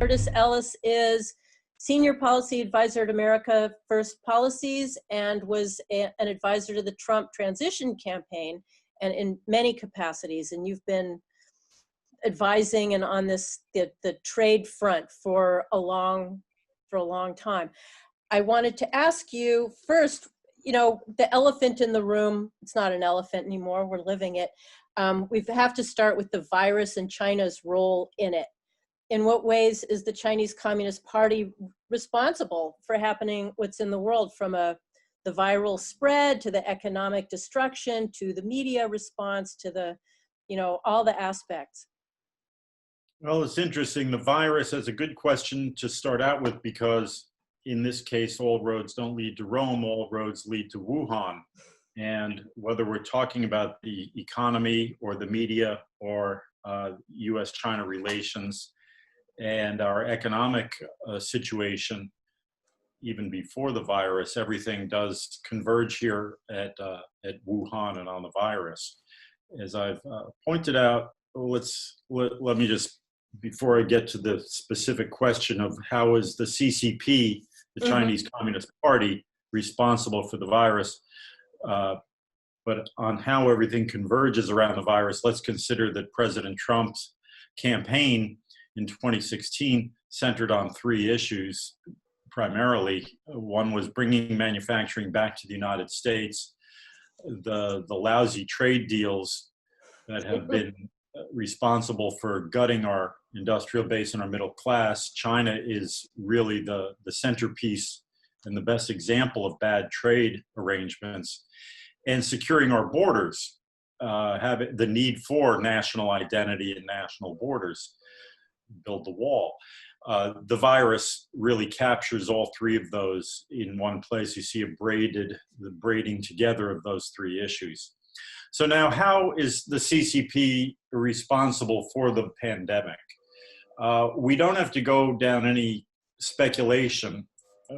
Curtis Ellis is Senior Policy Advisor at America First Policies and was an advisor to the Trump transition campaign and in many capacities. And you've been advising and on this the trade front for a long time. I wanted to ask you first, you know, the elephant in the room, it's not an elephant anymore, we're living it. We have to start with the virus and China's role in it. In what ways is the Chinese Communist Party responsible for happening what's in the world, from the viral spread to the economic destruction to the media response to the, you know, all the aspects? Well, it's interesting. The virus is a good question to start out with, because in this case, all roads don't lead to Rome, all roads lead to Wuhan. And whether we're talking about the economy or the media or US-China relations and our economic situation, even before the virus, everything does converge here at Wuhan and on the virus. As I've pointed out, let me just, before I get to the specific question of how is the CCP, the Chinese Communist Party, responsible for the virus, but on how everything converges around the virus, let's consider that President Trump's campaign in 2016 centered on three issues primarily. One was bringing manufacturing back to the United States, the lousy trade deals that have been responsible for gutting our industrial base and our middle class. China is really the centerpiece and the best example of bad trade arrangements. And securing our borders, having the need for national identity and national borders, build the wall. The virus really captures all three of those in one place. You see the braiding together of those three issues. So now, how is the CCP responsible for the pandemic? We don't have to go down any speculation.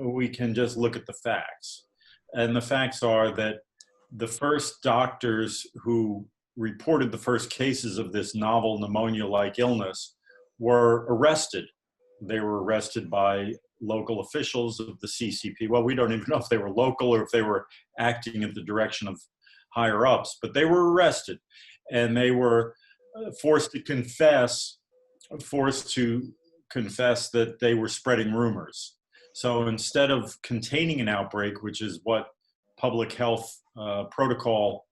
We can just look at the facts. And the facts are that the first doctors who reported the first cases of this novel pneumonia-like illness were arrested. They were arrested by local officials of the CCP. Well, we don't even know if they were local or if they were acting in the direction of higher ups, but they were arrested and they were forced to confess that they were spreading rumors. So instead of containing an outbreak, which is what public health protocol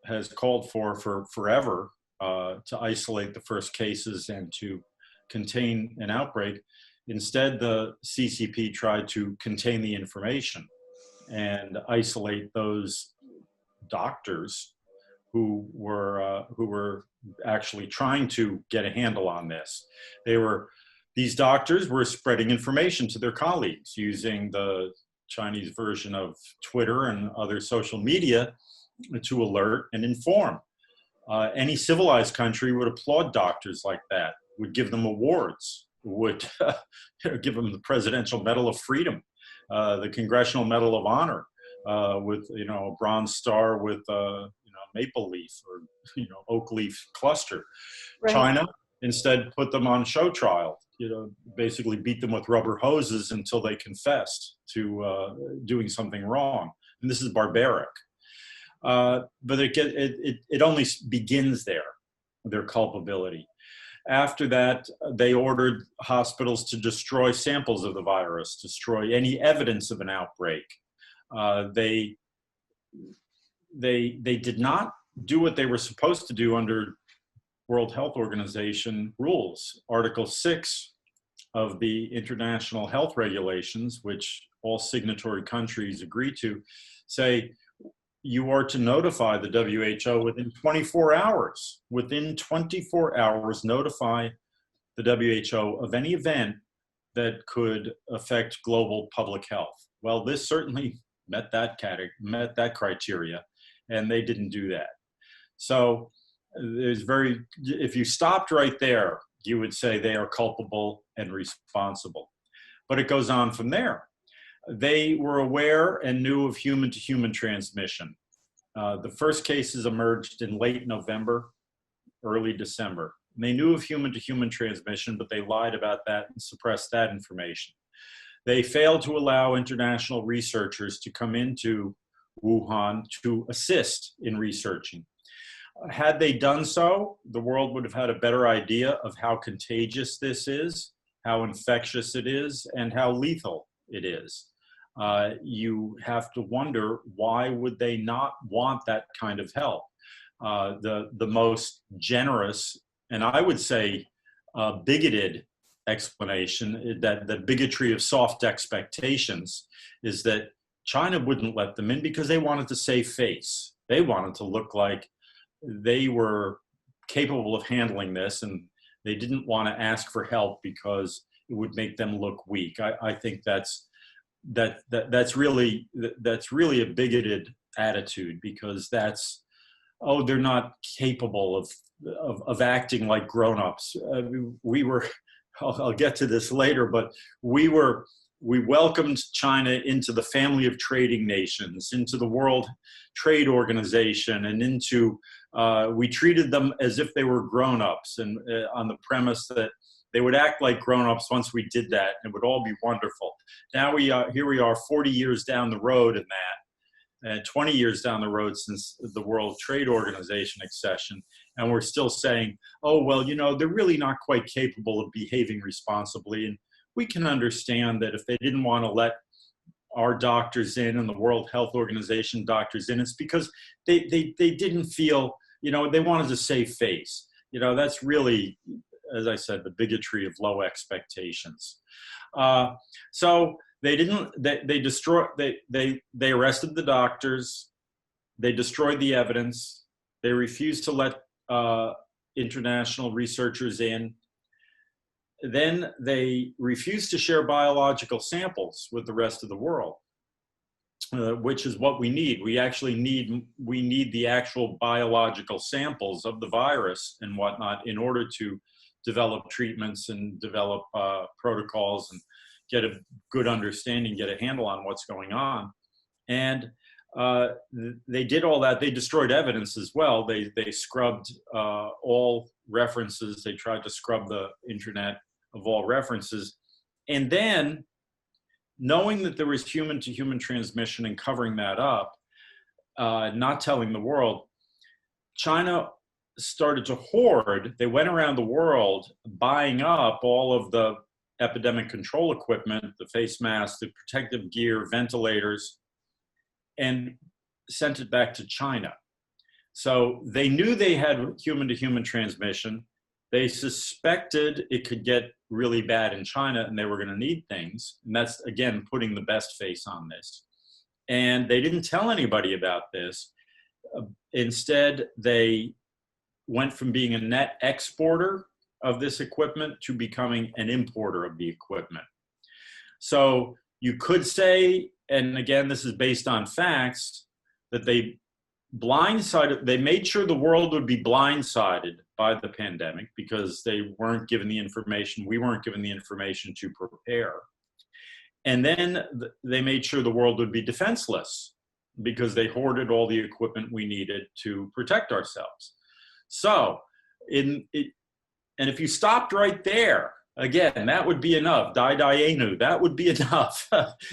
has called for forever, to isolate the first cases and to contain an outbreak, instead the CCP tried to contain the information and isolate those doctors who were actually trying to get a handle on this. These doctors were spreading information to their colleagues using the Chinese version of Twitter and other social media to alert and inform. Any civilized country would applaud doctors like that, would give them awards, would give them the Presidential Medal of Freedom, the Congressional Medal of Honor, with a bronze star with maple leaf or oak leaf cluster. Right. China instead put them on show trial, basically beat them with rubber hoses until they confessed to doing something wrong. And this is barbaric. But it only begins there, their culpability. After that, they ordered hospitals to destroy samples of the virus, destroy any evidence of an outbreak. They did not do what they were supposed to do under World Health Organization rules. Article 6 of the International Health Regulations, which all signatory countries agree to, say you are to notify the WHO within 24 hours. Within 24 hours, notify the WHO of any event that could affect global public health. Well, this certainly met that criteria, and they didn't do that. So if you stopped right there, you would say they are culpable and responsible. But it goes on from there. They were aware and knew of human-to-human transmission. The first cases emerged in late November, early December. They knew of human-to-human transmission, but they lied about that and suppressed that information. They failed to allow international researchers to come into Wuhan to assist in researching. Had they done so, the world would have had a better idea of how contagious this is, how infectious it is, and how lethal it is. You have to wonder, why would they not want that kind of help? The most generous, and I would say bigoted explanation, that the bigotry of soft expectations, is that China wouldn't let them in because they wanted to save face. They wanted to look like they were capable of handling this, and they didn't want to ask for help because it would make them look weak. I think that's really a bigoted attitude, because that's, oh, they're not capable of acting like grown-ups. We were, I'll get to this later, but we welcomed China into the family of trading nations, into the World Trade Organization, and we treated them as if they were grown-ups, and on the premise that they would act like grown-ups once we did that, and it would all be wonderful. Now here we are 40 years down the road in that, and 20 years down the road since the World Trade Organization accession, and we're still saying, oh, well, they're really not quite capable of behaving responsibly, and we can understand that if they didn't want to let our doctors in and the World Health Organization doctors in, it's because they didn't feel, they wanted to save face. That's really, as I said, the bigotry of low expectations. So they arrested the doctors, they destroyed the evidence, they refused to let international researchers in. Then they refused to share biological samples with the rest of the world, which is what we need. We need the actual biological samples of the virus and whatnot in order to develop treatments and develop protocols and get a good understanding, get a handle on what's going on. And they did all that. They destroyed evidence as well. They scrubbed all references. They tried to scrub the internet of all references. And then, knowing that there was human-to-human transmission and covering that up, not telling the world, China started to hoard. They went around the world buying up all of the epidemic control equipment, the face masks, the protective gear, ventilators, and sent it back to China. So they knew they had human-to-human transmission. They suspected it could get really bad in China and they were going to need things. And that's, again, putting the best face on this. And they didn't tell anybody about this. Instead, they went from being a net exporter of this equipment to becoming an importer of the equipment. So you could say, and again, this is based on facts, that they made sure the world would be blindsided by the pandemic because they weren't given the information, we weren't given the information to prepare. And then they made sure the world would be defenseless because they hoarded all the equipment we needed to protect ourselves. So, and if you stopped right there, again, that would be enough. Dai, that would be enough.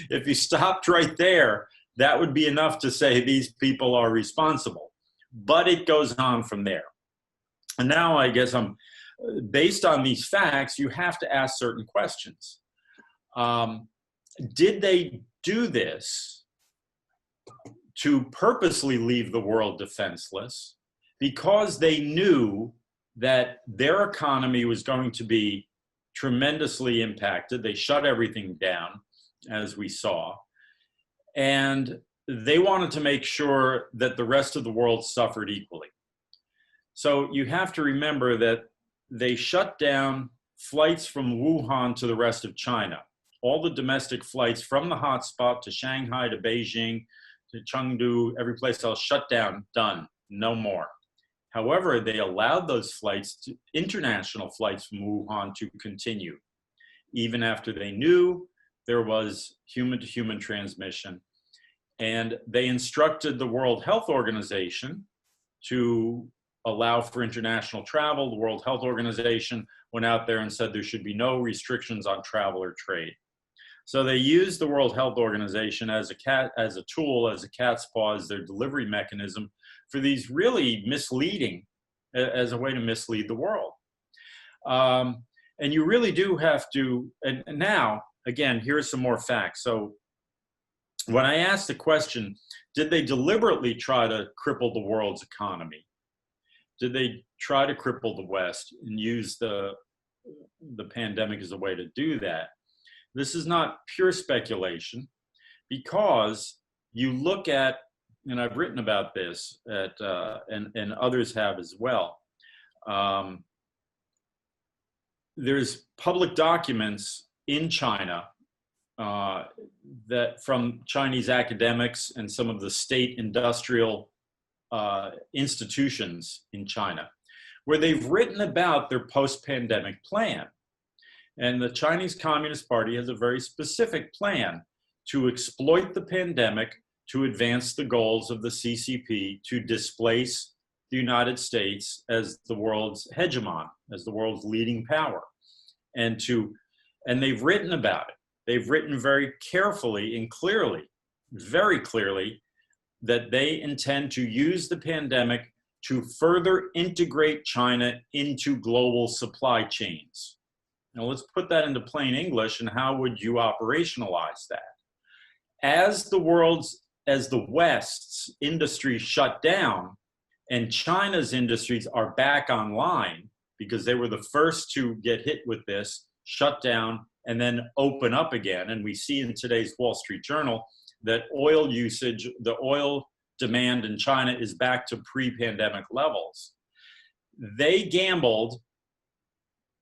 If you stopped right there, that would be enough to say these people are responsible. But it goes on from there. And now I guess based on these facts, you have to ask certain questions. Did they do this to purposely leave the world defenseless because they knew that their economy was going to be tremendously impacted? They shut everything down, as we saw. And they wanted to make sure that the rest of the world suffered equally. So you have to remember that they shut down flights from Wuhan to the rest of China. All the domestic flights from the hotspot to Shanghai, to Beijing, to Chengdu, every place else shut down, done, no more. However, they allowed those flights, international flights from Wuhan, to continue, even after they knew there was human-to-human transmission. And they instructed the World Health Organization to allow for international travel. The World Health Organization went out there and said there should be no restrictions on travel or trade. So they used the World Health Organization as a tool, as a cat's paw, as their delivery mechanism for these really misleading, as a way to mislead the world. And you really do have to, and now, again, here's some more facts. So when I asked the question, did they deliberately try to cripple the world's economy? Did they try to cripple the West and use the pandemic as a way to do that? This is not pure speculation, because you look at, and I've written about this, and others have as well. There's public documents in China that from Chinese academics and some of the state industrial institutions in China, where they've written about their post-pandemic plan. And the Chinese Communist Party has a very specific plan to exploit the pandemic to advance the goals of the CCP, to displace the United States as the world's hegemon, as the world's leading power. And they've written about it. They've written very carefully and clearly, very clearly, that they intend to use the pandemic to further integrate China into global supply chains. Now let's put that into plain English, and how would you operationalize that? As the West's industries shut down and China's industries are back online, because they were the first to get hit with this, shut down, and then open up again. And we see in today's Wall Street Journal that oil usage, the oil demand in China is back to pre-pandemic levels. They gambled,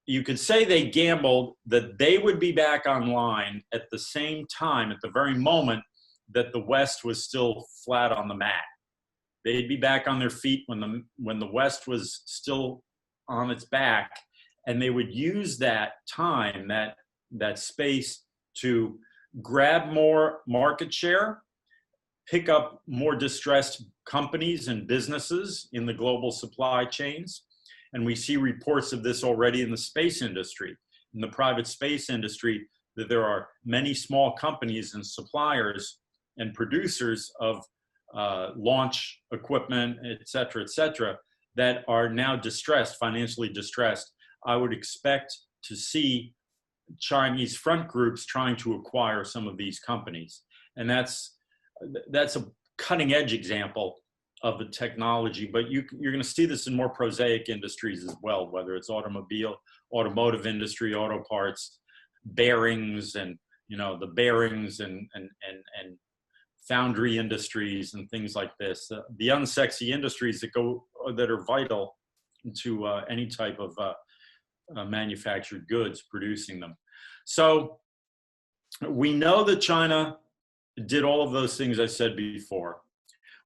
you could say they gambled that they would be back online at the same time, at the very moment that the West was still flat on the mat. They'd be back on their feet when the West was still on its back, and they would use that time, that space, to grab more market share, pick up more distressed companies and businesses in the global supply chains. And we see reports of this already in the space industry, in the private space industry, that there are many small companies and suppliers and producers of launch equipment, et cetera, that are now distressed, financially distressed. I would expect to see Chinese front groups trying to acquire some of these companies. And that's a cutting edge example of the technology, but you're going to see this in more prosaic industries as well, whether it's automotive industry, auto parts, bearings, and the bearings and foundry industries and things like this, the unsexy industries that are vital to any type of manufactured goods, producing them. So we know that China did all of those things I said before.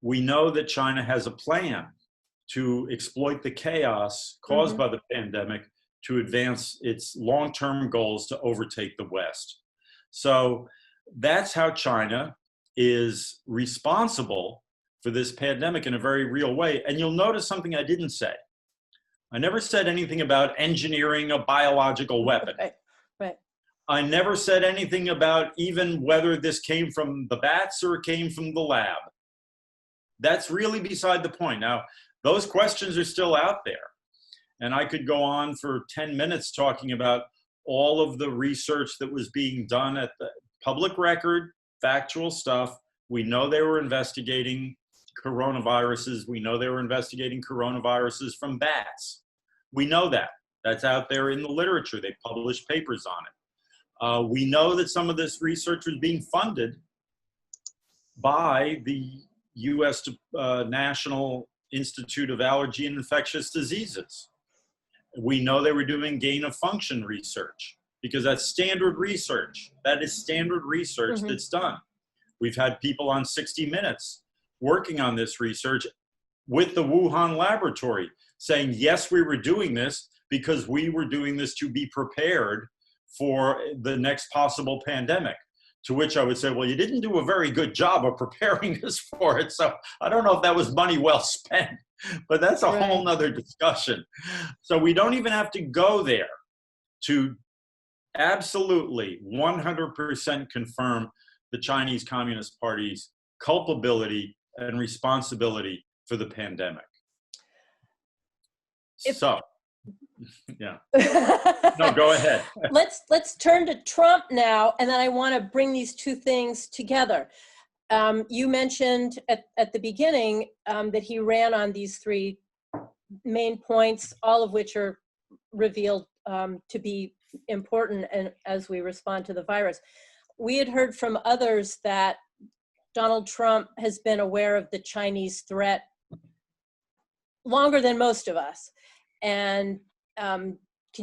We know that China has a plan to exploit the chaos caused by the pandemic to advance its long-term goals to overtake the West. So that's how China is responsible for this pandemic in a very real way. And you'll notice something I didn't say. I never said anything about engineering a biological weapon. Right. I never said anything about even whether this came from the bats or it came from the lab. That's really beside the point. Now, those questions are still out there. And I could go on for 10 minutes talking about all of the research that was being done at the public record, factual stuff. We know they were investigating coronaviruses. We know they were investigating coronaviruses from bats. We know that. That's out there in the literature. They published papers on it. We know that some of this research was being funded by the U.S. National Institute of Allergy and Infectious Diseases. We know they were doing gain of function research, because that's standard research. That is standard research that's done. We've had people on 60 Minutes working on this research with the Wuhan laboratory saying, yes, we were doing this because we were doing this to be prepared for the next possible pandemic. To which I would say, well, you didn't do a very good job of preparing us for it. So I don't know if that was money well spent. But that's a whole nother discussion. So we don't even have to go there to absolutely 100% confirm the Chinese Communist Party's culpability and responsibility for the pandemic. So, yeah. No, go ahead. Let's turn to Trump now, and then I want to bring these two things together. You mentioned at the beginning that he ran on these three main points, all of which are revealed to be important and as we respond to the virus. We had heard from others that Donald Trump has been aware of the Chinese threat longer than most of us. And can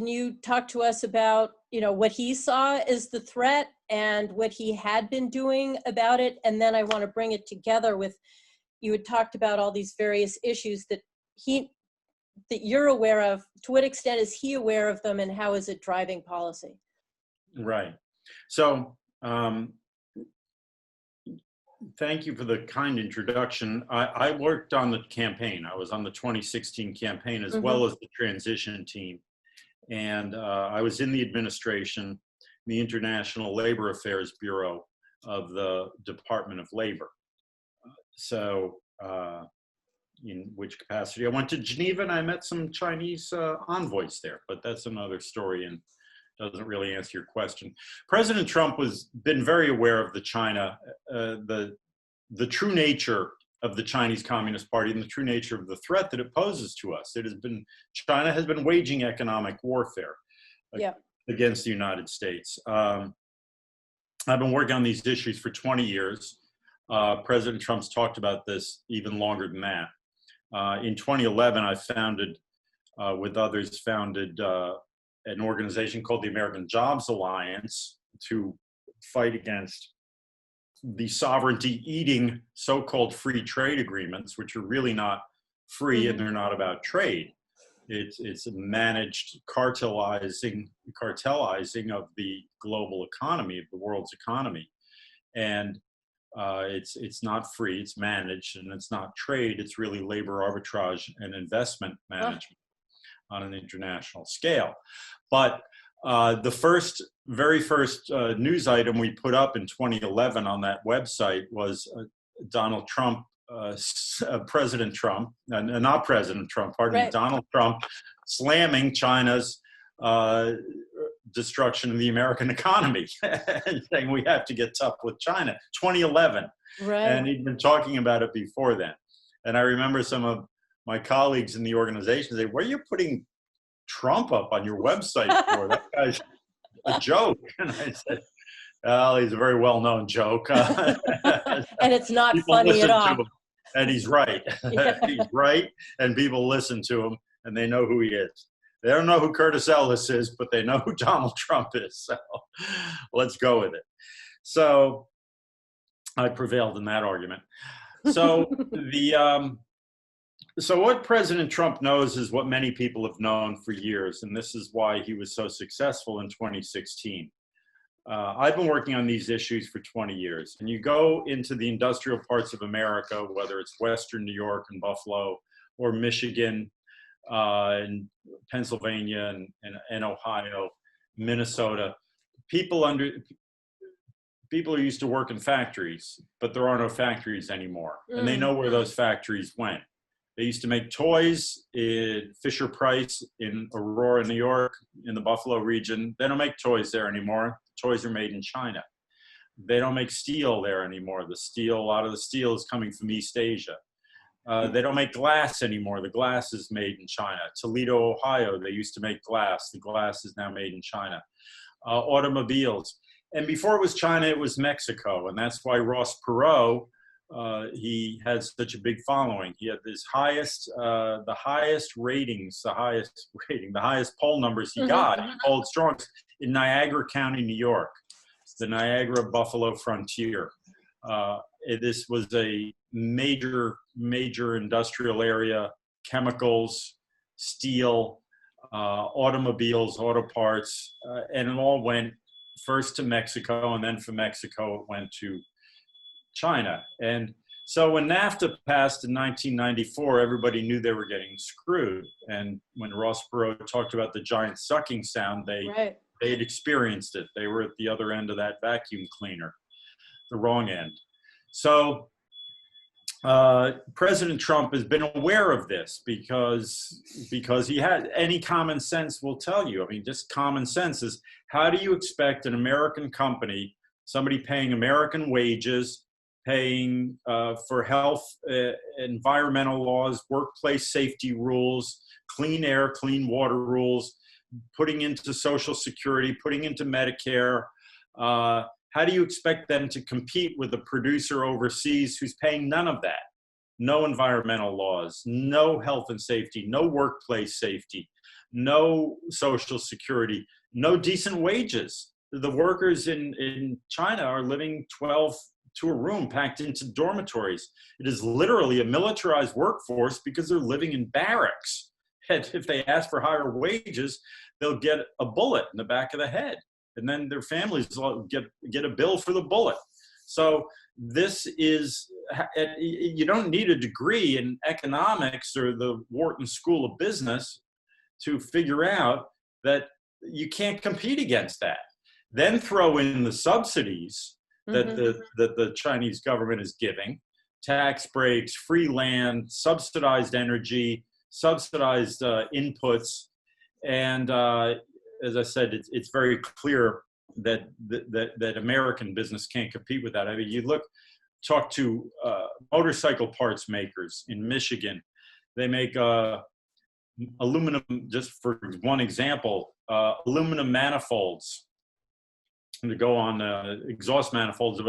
you talk to us about, what he saw as the threat and what he had been doing about it? And then I want to bring it together with, you had talked about all these various issues that you're aware of. To what extent is he aware of them, and how is it driving policy? Right. So, thank you for the kind introduction. I worked on the campaign. I was on the 2016 campaign as well as the transition team. And I was in the administration, the International Labor Affairs Bureau of the Department of Labor. So, in which capacity? I went to Geneva and I met some Chinese envoys there, but that's another story and doesn't really answer your question. President Trump been very aware of the true nature of the Chinese Communist Party and the true nature of the threat that it poses to us. China has been waging economic warfare against the United States. I've been working on these issues for 20 years. President Trump's talked about this even longer than that. In 2011, I with others, founded an organization called the American Jobs Alliance to fight against the sovereignty-eating so-called free trade agreements, which are really not free and they're not about trade. It's a managed cartelizing of the global economy, of the world's economy. And it's not free, it's managed, and it's not trade, it's really labor arbitrage and investment management on an international scale. But the very first news item we put up in 2011 on that website was Donald Trump, President Trump, not President Trump, pardon me, Donald Trump slamming China's destruction of the American economy and saying we have to get tough with China. 2011. And he'd been talking about it before then. And I remember some of my colleagues in the organization say, what are you putting Trump up on your website for? That guy's a joke. And I said, well, he's a very well-known joke. And it's not funny at all. And he's right. He's right. And people listen to him and they know who he is. They don't know who Curtis Ellis is, but they know who Donald Trump is. So let's go with it. So I prevailed in that argument. So so what President Trump knows is what many people have known for years, and this is why he was so successful in 2016. I've been working on these issues for 20 years, and you go into the industrial parts of America, whether it's Western New York and Buffalo, or Michigan, and Pennsylvania and Ohio, Minnesota, people are used to work in factories, but there are no factories anymore, and they know where those factories went. They used to make toys in Fisher Price in Aurora, New York, in the Buffalo region. They don't make toys there anymore. Toys are made in China. They don't make steel there anymore. A lot of the steel is coming from East Asia. They don't make glass anymore. The glass is made in China. Toledo, Ohio, they used to make glass. The glass is now made in China. Automobiles. And before it was China, it was Mexico. And that's why Ross Perot, he had such a big following. He had the highest poll numbers he got. He polled strong in Niagara County, New York, the Niagara-Buffalo frontier. This was a major industrial area, chemicals, steel, automobiles, auto parts, and it all went first to Mexico, and then from Mexico it went to China. And So when NAFTA passed in 1994, everybody knew they were getting screwed. And when Ross Perot talked about the giant sucking sound, Right. they had experienced it. They were at the other end of that vacuum cleaner, the wrong end. So President Trump has been aware of this because he had any common sense will tell you. I mean, just common sense is, how do you expect an American company, somebody paying American wages, paying for health, environmental laws, workplace safety rules, clean air, clean water rules, putting into Social Security, putting into Medicare, how do you expect them to compete with a producer overseas who's paying none of that? No environmental laws, no health and safety, no workplace safety, no Social Security, no decent wages. The workers in China are living 12 to a room packed into dormitories. It is literally a militarized workforce because they're living in barracks. And if they ask for higher wages, they'll get a bullet in the back of the head. And then their families will get a bill for the bullet. So this is, you don't need a degree in economics or the Wharton School of Business to figure out that you can't compete against that. Then throw in the subsidies that the Chinese government is giving, tax breaks, free land, subsidized energy, subsidized inputs, and as I said, it's very clear that American business can't compete with that. I mean, you talk to motorcycle parts makers in Michigan. They make aluminum, just for one example, aluminum manifolds to go on exhaust manifolds of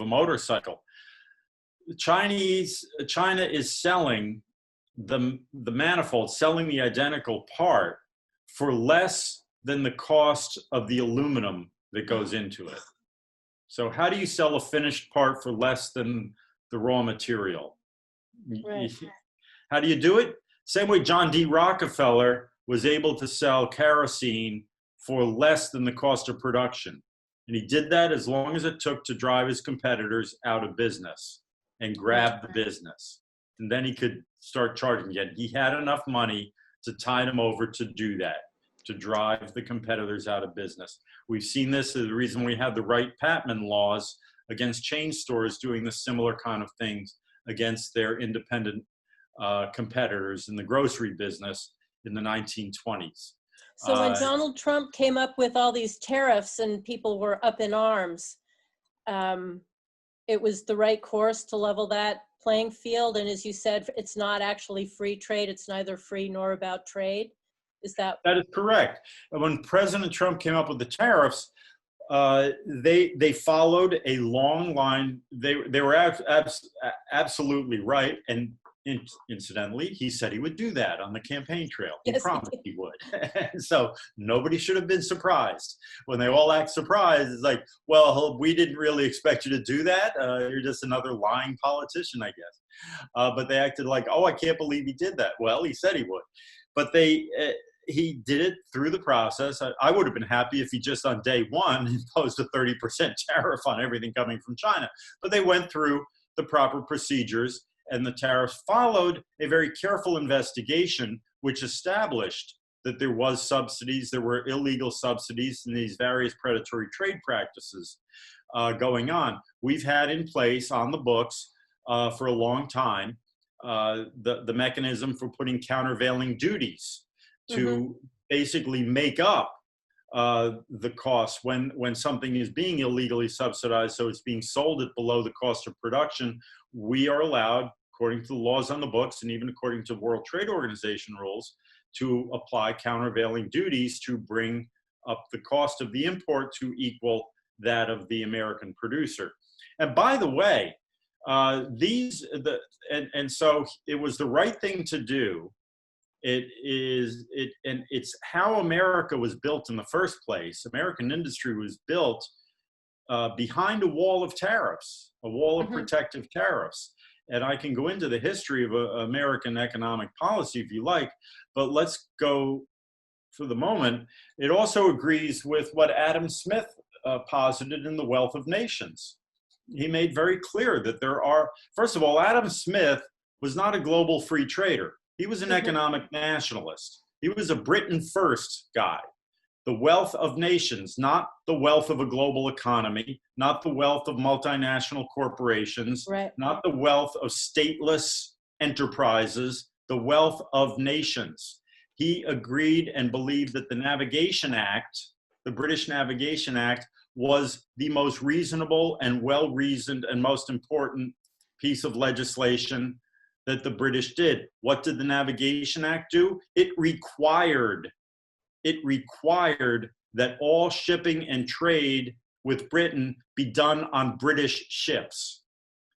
a motorcycle. China is selling the manifold, selling the identical part for less than the cost of the aluminum that goes into it. So how do you sell a finished part for less than the raw material? Right. How do you do it? Same way John D. Rockefeller was able to sell kerosene for less than the cost of production. And he did that as long as it took to drive his competitors out of business and grab the business. And then he could start charging again. He had enough money to tide him over to do that, to drive the competitors out of business. We've seen this as the reason we have the Wright-Patman laws against chain stores doing the similar kind of things against their independent competitors in the grocery business in the 1920s. So when Donald Trump came up with all these tariffs and people were up in arms, it was the right course to level that playing field. And as you said, it's not actually free trade. It's neither free nor about trade. Is that? That is correct. When President Trump came up with the tariffs, they followed a long line. They were absolutely right. And incidentally, he said he would do that on the campaign trail. He promised he would. So nobody should have been surprised. When they all act surprised, it's like, well, we didn't really expect you to do that. You're just another lying politician, I guess. But they acted like, oh, I can't believe he did that. Well, he said he would. But he did it through the process. I would have been happy if he just on day one imposed a 30% tariff on everything coming from China. But they went through the proper procedures, and the tariffs followed a very careful investigation, which established that there was subsidies, there were illegal subsidies, and these various predatory trade practices going on. We've had in place on the books for a long time the mechanism for putting countervailing duties to basically make up the cost when something is being illegally subsidized, so it's being sold at below the cost of production. We are allowed, according to the laws on the books and even according to World Trade Organization rules, to apply countervailing duties to bring up the cost of the import to equal that of the American producer. And by the way, so it was the right thing to do. It's how America was built in the first place. American industry was built behind a wall of tariffs, a wall of protective tariffs. And I can go into the history of American economic policy if you like, but let's go for the moment. It also agrees with what Adam Smith posited in The Wealth of Nations. he made very clear that there are, first of all, Adam Smith was not a global free trader. He was an economic nationalist. He was a Britain first guy. The wealth of nations, not the wealth of a global economy, not the wealth of multinational corporations, Right. not the wealth of stateless enterprises, the wealth of nations. He agreed and believed that the Navigation Act, the British Navigation Act, was the most reasonable and well-reasoned and most important piece of legislation that the British did. What did the Navigation Act do? It required that all shipping and trade with Britain be done on British ships.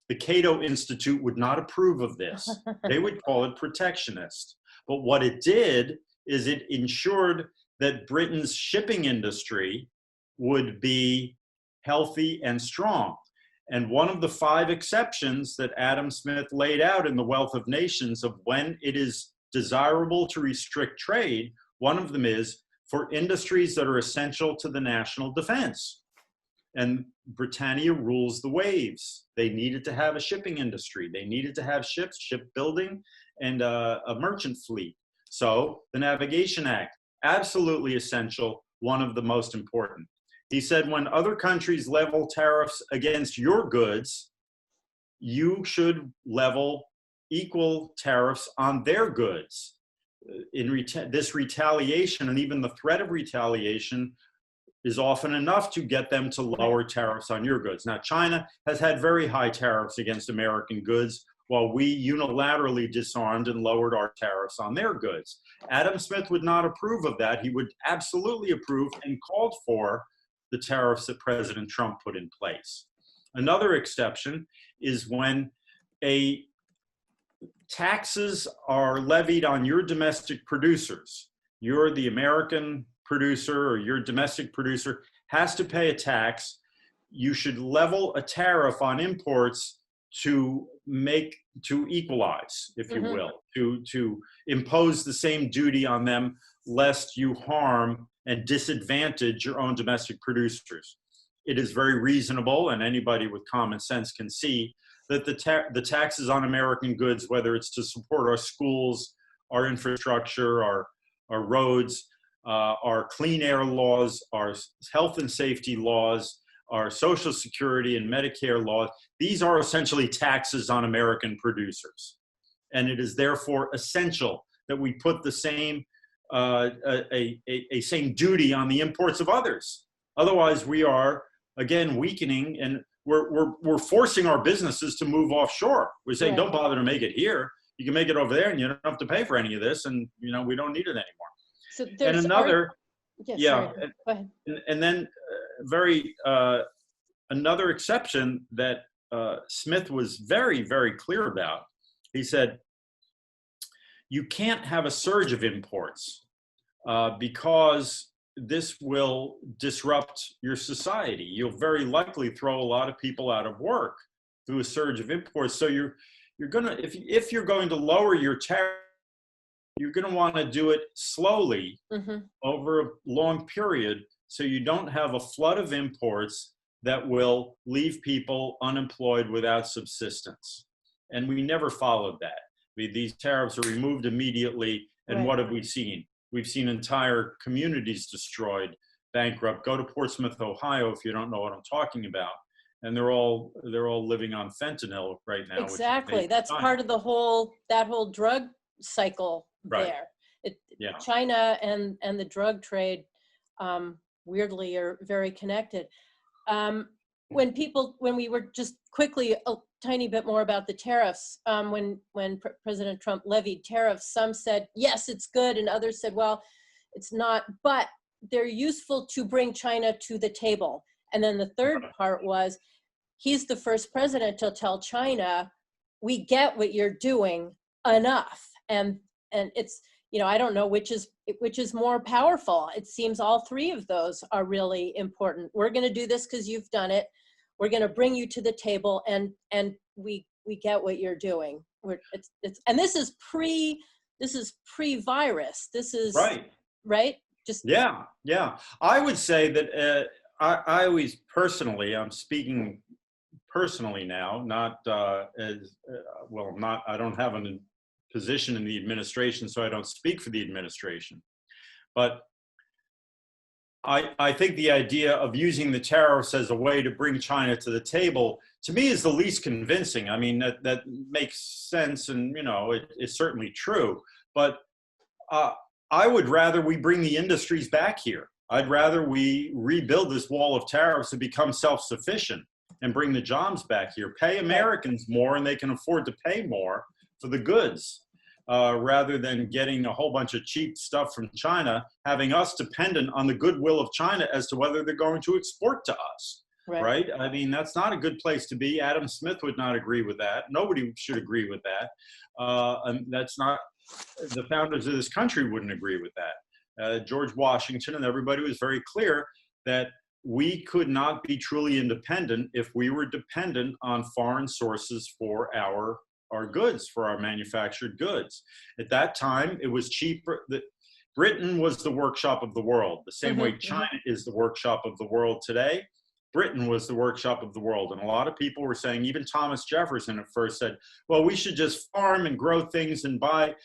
The Cato Institute would not approve of this. They would call it protectionist. But what it did is it ensured that Britain's shipping industry would be healthy and strong. And one of the 5 exceptions that Adam Smith laid out in The Wealth of Nations of when it is desirable to restrict trade, one of them is for industries that are essential to the national defense. And Britannia rules the waves. They needed to have a shipping industry. They needed to have ships, shipbuilding, and a merchant fleet. So the Navigation Act, absolutely essential, one of the most important. He said, when other countries level tariffs against your goods, you should level equal tariffs on their goods. This retaliation, and even the threat of retaliation, is often enough to get them to lower tariffs on your goods. Now, China has had very high tariffs against American goods, while we unilaterally disarmed and lowered our tariffs on their goods. Adam Smith would not approve of that. He would absolutely approve and called for the tariffs that President Trump put in place. Another exception is when taxes are levied on your domestic producers. You're the American producer, or your domestic producer has to pay a tax. You should level a tariff on imports to equalize, if you will, to impose the same duty on them, lest you harm and disadvantage your own domestic producers. It is very reasonable, and anybody with common sense can see that the taxes on American goods, whether it's to support our schools, our infrastructure, our roads, our clean air laws, our health and safety laws, our Social Security and Medicare laws, these are essentially taxes on American producers. And it is therefore essential that we put the same same duty on the imports of others. Otherwise, we are again weakening, and we're forcing our businesses to move offshore. We're saying, don't bother to make it here. You can make it over there, and you don't have to pay for any of this, and we don't need it anymore. So there's and another, Go ahead. And then another exception that Smith was very, very clear about. He said, you can't have a surge of imports because this will disrupt your society. You'll very likely throw a lot of people out of work through a surge of imports. So you're gonna, if you're going to lower your tariff, you're going to want to do it slowly over a long period, so you don't have a flood of imports that will leave people unemployed without subsistence. And we never followed that. These tariffs are removed immediately, and what have we seen? We've seen entire communities destroyed, bankrupt. Go to Portsmouth, Ohio, if you don't know what I'm talking about. And they're all living on fentanyl right now. Exactly. That's part of that whole drug cycle there. China and the drug trade weirdly are very connected. When we were just quickly a tiny bit more about the tariffs, when President Trump levied tariffs, some said, yes, it's good, and others said, well, it's not, but they're useful to bring China to the table. And then the third part was, he's the first president to tell China, we get what you're doing, enough. And it's, I don't know which is more powerful. It seems all three of those are really important. We're going to do this because you've done it. We're going to bring you to the table, and we get what you're doing. And this is pre-virus. This is right. Just I would say that I always personally, I'm speaking personally now, not well, not, I don't have a position in the administration, so I don't speak for the administration. But I think the idea of using the tariffs as a way to bring China to the table, to me, is the least convincing. I mean, that makes sense, and it's certainly true. But I would rather we bring the industries back here. I'd rather we rebuild this wall of tariffs and become self-sufficient and bring the jobs back here. Pay Americans more, and they can afford to pay more for the goods. Rather than getting a whole bunch of cheap stuff from China, having us dependent on the goodwill of China as to whether they're going to export to us, right? I mean, that's not a good place to be. Adam Smith would not agree with that. Nobody should agree with that. And that's not, the founders of this country wouldn't agree with that. George Washington and everybody was very clear that we could not be truly independent if we were dependent on foreign sources for our goods, for our manufactured goods. At that time, it was cheaper. Britain was the workshop of the world. The same way China is the workshop of the world today, Britain was the workshop of the world. And a lot of people were saying, even Thomas Jefferson at first said, well, we should just farm and grow things and buy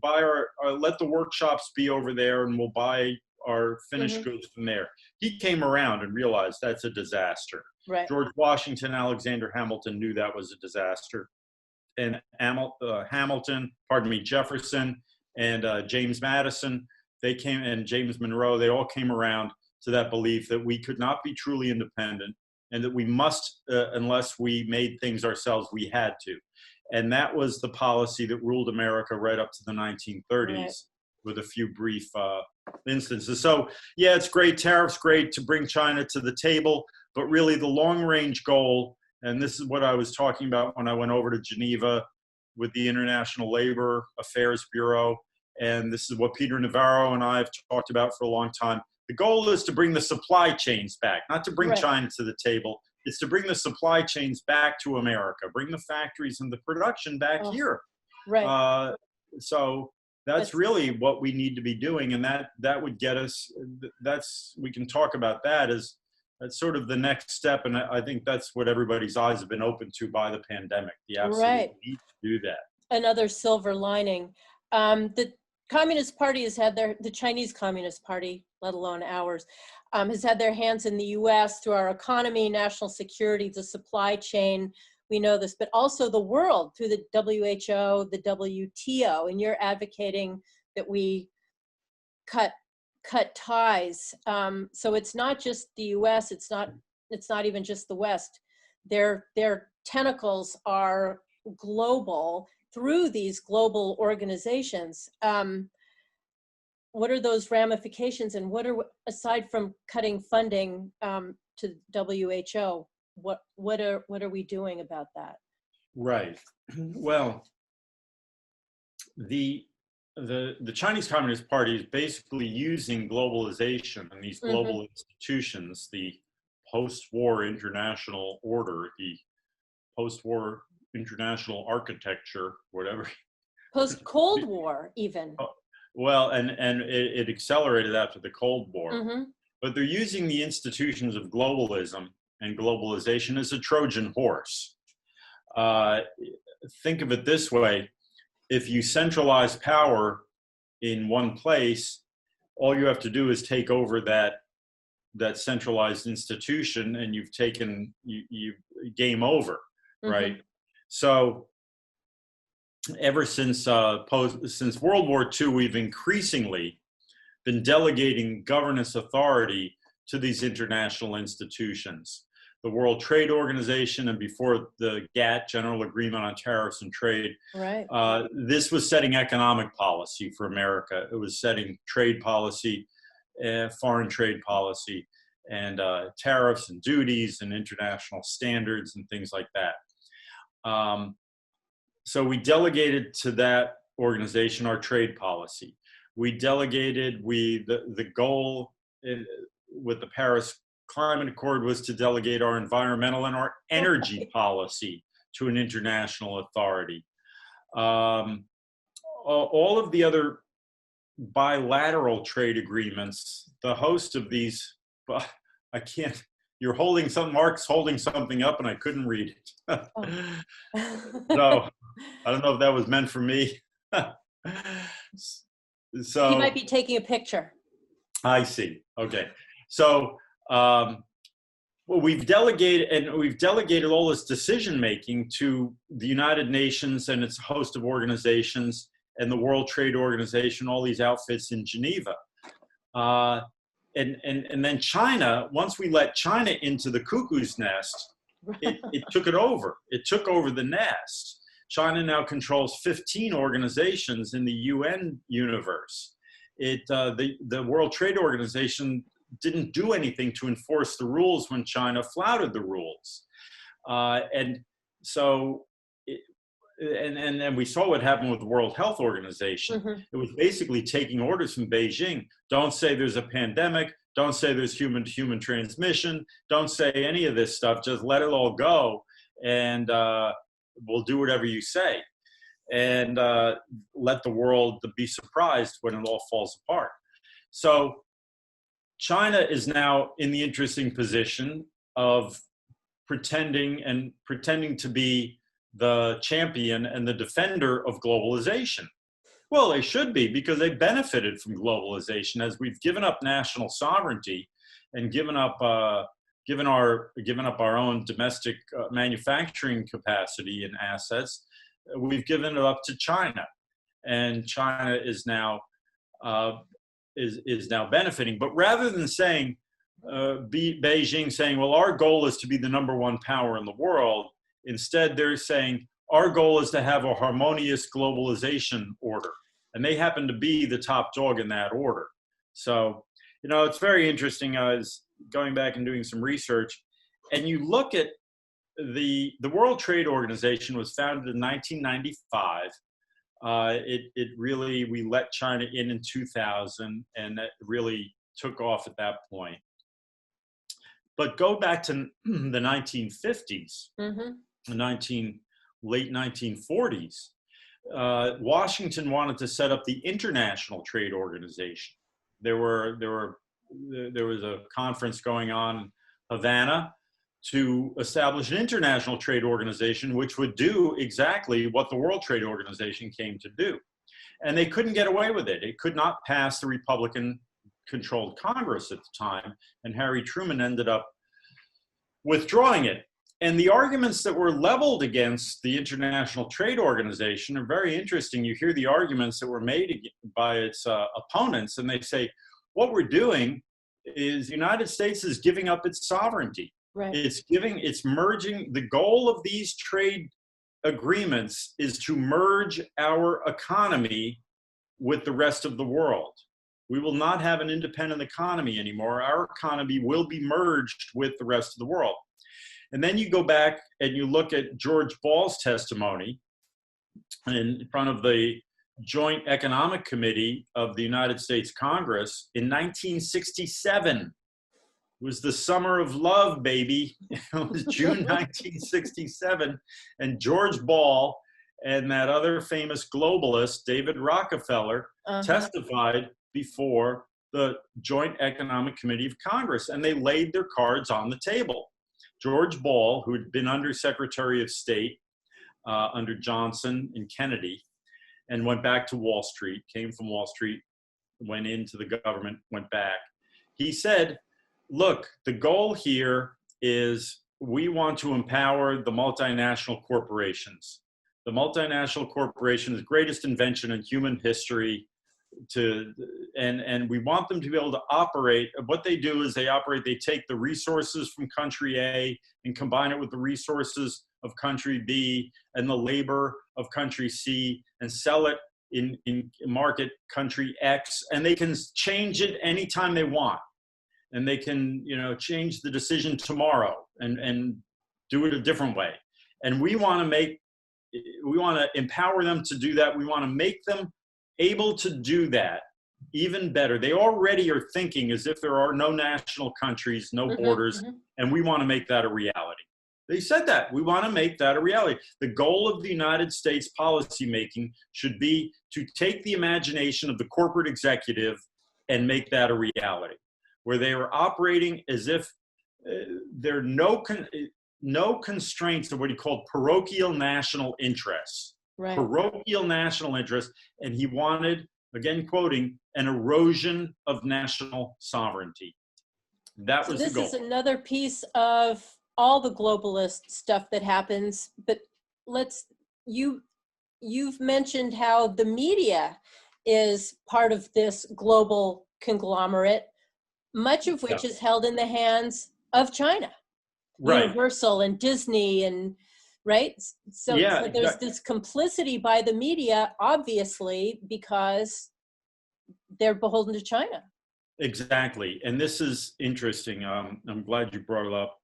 let the workshops be over there, and we'll buy our finished goods from there. He came around and realized that's a disaster. Right. George Washington, Alexander Hamilton knew that was a disaster. And Jefferson and James Madison, they came, and James Monroe, they all came around to that belief that we could not be truly independent, and that we must, unless we made things ourselves, we had to. And that was the policy that ruled America right up to the 1930s, with a few brief instances. So yeah, it's great, tariffs, great to bring China to the table, but really the long-range goal, and this is what I was talking about when I went over to Geneva with the International Labor Affairs Bureau, and this is what Peter Navarro and I have talked about for a long time. The goal is to bring the supply chains back, not to bring China to the table. It's to bring the supply chains back to America, bring the factories and the production back here. Right. So that's really what we need to be doing, and that would get us. We can talk about that as. That's sort of the next step, and I think that's what everybody's eyes have been opened to by the pandemic, the absolute need to do that. Another silver lining. The Communist Party has had the Chinese Communist Party, let alone ours, has had their hands in the US through our economy, national security, the supply chain. We know this, but also the world through the WHO, the WTO, and you're advocating that we cut ties. So it's not just the US, it's not even just the West. Their tentacles are global through these global organizations. What are those ramifications, and what are, aside from cutting funding to WHO, what are we doing about that? Right. Well, the Chinese Communist Party is basically using globalization and these global institutions, the post-war international order, the post-war international architecture, whatever. Post-Cold War, even. Well, and it accelerated after the Cold War. But they're using the institutions of globalism and globalization as a Trojan horse. Think of it this way. If you centralize power in one place, all you have to do is take over that centralized institution, and you've taken you game over, right? So ever since World War II, we've increasingly been delegating governance authority to these international institutions. The World Trade Organization, and before the GATT, General Agreement on Tariffs and Trade. Right. This was setting economic policy for America. It was setting trade policy, foreign trade policy, and tariffs and duties and international standards and things like that. So we delegated to that organization our trade policy. We delegated, the goal with the Paris Climate Accord was to delegate our environmental and our energy policy to an international authority. All of the other bilateral trade agreements, the host of these, I can't, you're holding something, Mark's holding something up and I couldn't read it. So I don't know if that was meant for me. So he might be taking a picture. I see. Okay. So well, we've delegated all this decision making to the United Nations and its host of organizations and the World Trade Organization, all these outfits in Geneva. And then China, once we let China into the cuckoo's nest, it took it over. It took over the nest. China now controls 15 organizations in the UN universe. The World Trade Organization didn't do anything to enforce the rules when China flouted the rules. And we saw what happened with the World Health Organization. Mm-hmm. It was basically taking orders from Beijing. Don't say there's a pandemic. Don't say there's human-to-human transmission. Don't say any of this stuff. Just let it all go, and we'll do whatever you say. And let the world be surprised when it all falls apart. So China is now in the interesting position of pretending to be the champion and the defender of globalization. Well, they should be, because they benefited from globalization as we've given up national sovereignty and given up our own domestic manufacturing capacity and assets. We've given it up to China, and China is now benefiting. But rather than saying Beijing saying, well, our goal is to be the #1 power in the world, instead they're saying our goal is to have a harmonious globalization order, and they happen to be the top dog in that order. So, it's very interesting. I was going back and doing some research, and you look at the World Trade Organization was founded in 1995. We let China in 2000, and that really took off at that point. But go back to the 1950s, Mm-hmm. the late 1940s. Washington wanted to set up the International Trade Organization. There was a conference going on in Havana to establish an international trade organization which would do exactly what the World Trade Organization came to do. And they couldn't get away with it. It could not pass the Republican-controlled Congress at the time, and Harry Truman ended up withdrawing it. And the arguments that were leveled against the International Trade Organization are very interesting. You hear the arguments that were made by its opponents, and they say, what we're doing is the United States is giving up its sovereignty. Right. It's merging. The goal of these trade agreements is to merge our economy with the rest of the world. We will not have an independent economy anymore. Our economy will be merged with the rest of the world. And then you go back and you look at George Ball's testimony in front of the Joint Economic Committee of the United States Congress in 1967. It was the summer of love, baby. It was June 1967. And George Ball and that other famous globalist, David Rockefeller, testified before the Joint Economic Committee of Congress, and they laid their cards on the table. George Ball, who had been Under Secretary of State under Johnson and Kennedy, and went back to Wall Street, came from Wall Street, went into the government, went back. He said, look, the goal here is we want to empower the multinational corporations. The multinational corporation's greatest invention in human history, and we want them to be able to operate. What they do is they take the resources from country A and combine it with the resources of country B and the labor of country C and sell it in market country X, and they can change it anytime they want. And they can, change the decision tomorrow and do it a different way. And we want to empower them to do that. We want to make them able to do that even better. They already are thinking as if there are no national countries, no borders, and we want to make that a reality. They said that. We want to make that a reality. The goal of the United States policymaking should be to take the imagination of the corporate executive and make that a reality, where they are operating as if there are no constraints of what he called parochial national interests. Right. Parochial national interests, and he wanted, again quoting, an erosion of national sovereignty. That was the goal. This is another piece of all the globalist stuff that happens, but you've mentioned how the media is part of this global conglomerate, much of which is held in the hands of China. Right. Universal and Disney and right. So there's this complicity by the media, obviously, because they're beholden to China. Exactly. And this is interesting. I'm glad you brought it up.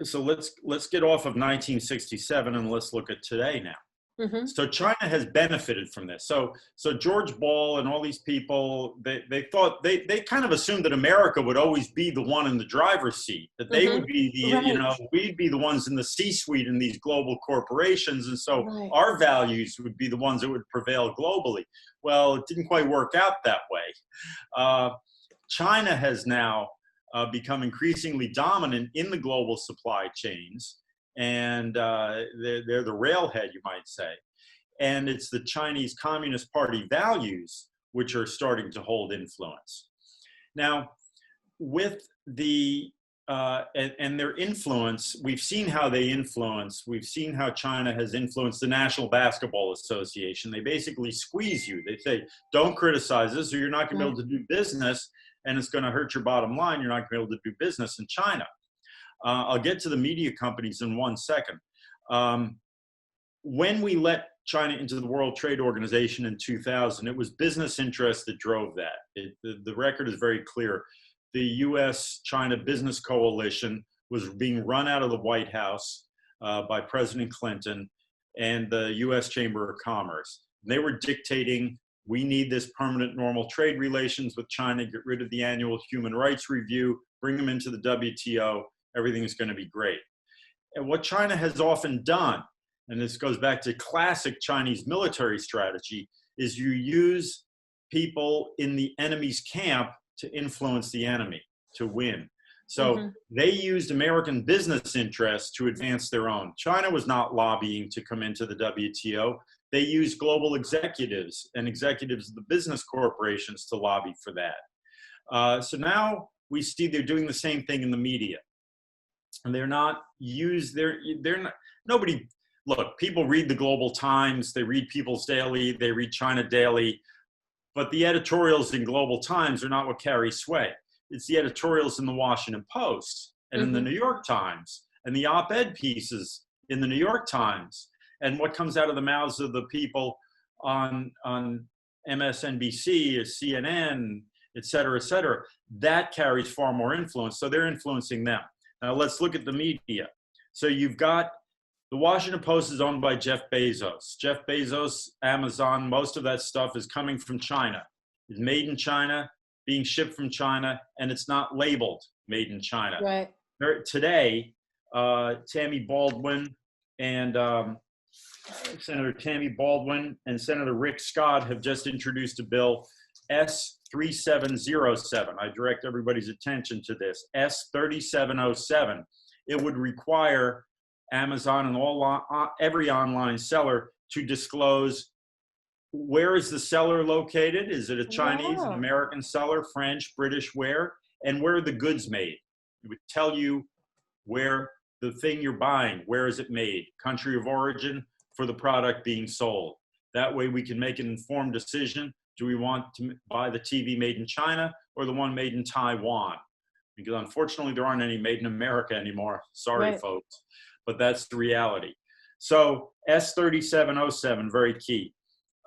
So let's get off of 1967 and let's look at today now. Mm-hmm. So China has benefited from this. So George Ball and all these people, they thought they kind of assumed that America would always be the one in the driver's seat, that they would be the we'd be the ones in the C-suite in these global corporations, and so our values would be the ones that would prevail globally. Well, it didn't quite work out that way. China has now become increasingly dominant in the global supply chains. And they're the railhead, you might say. And it's the Chinese Communist Party values which are starting to hold influence. Now, with the, and their influence, we've seen how they influence, we've seen how China has influenced the National Basketball Association. They basically squeeze you. They say, don't criticize us or you're not going to be able to do business, and it's going to hurt your bottom line. You're not going to be able to do business in China. I'll get to the media companies in 1 second. When we let China into the World Trade Organization in 2000, it was business interests that drove that. The record is very clear. The US-China Business Coalition was being run out of the White House by President Clinton and the US Chamber of Commerce. They were dictating, we need this permanent normal trade relations with China, get rid of the annual human rights review, bring them into the WTO, everything is going to be great. And what China has often done, and this goes back to classic Chinese military strategy, is you use people in the enemy's camp to influence the enemy, to win. So they used American business interests to advance their own. China was not lobbying to come into the WTO. They used global executives and executives of the business corporations to lobby for that. So now we see they're doing the same thing in the media. And they're not used, they're not, nobody, look, people read the Global Times, they read People's Daily, they read China Daily, but the editorials in Global Times are not what carry sway. It's the editorials in the Washington Post and in the New York Times and the op-ed pieces in the New York Times and what comes out of the mouths of the people on MSNBC, CNN, et cetera, that carries far more influence. So they're influencing them. Now let's look at the media. So you've got the Washington Post is owned by Jeff Bezos. Jeff Bezos, Amazon, most of that stuff is coming from China. It's made in China, being shipped from China, and it's not labeled made in China. Right. Today, Tammy Baldwin and Senator Tammy Baldwin and Senator Rick Scott have just introduced a bill, S3707. I direct everybody's attention to this, S3707. It would require Amazon and every online seller to disclose where is the seller located? Is it a Chinese, an American seller, French, British, where? And where are the goods made? It would tell you where the thing you're buying, where is it made? Country of origin for the product being sold. That way we can make an informed decision. Do we want to buy the TV made in China or the one made in Taiwan? Because unfortunately there aren't any made in America anymore. Sorry, folks, but that's the reality. So S3707, very key.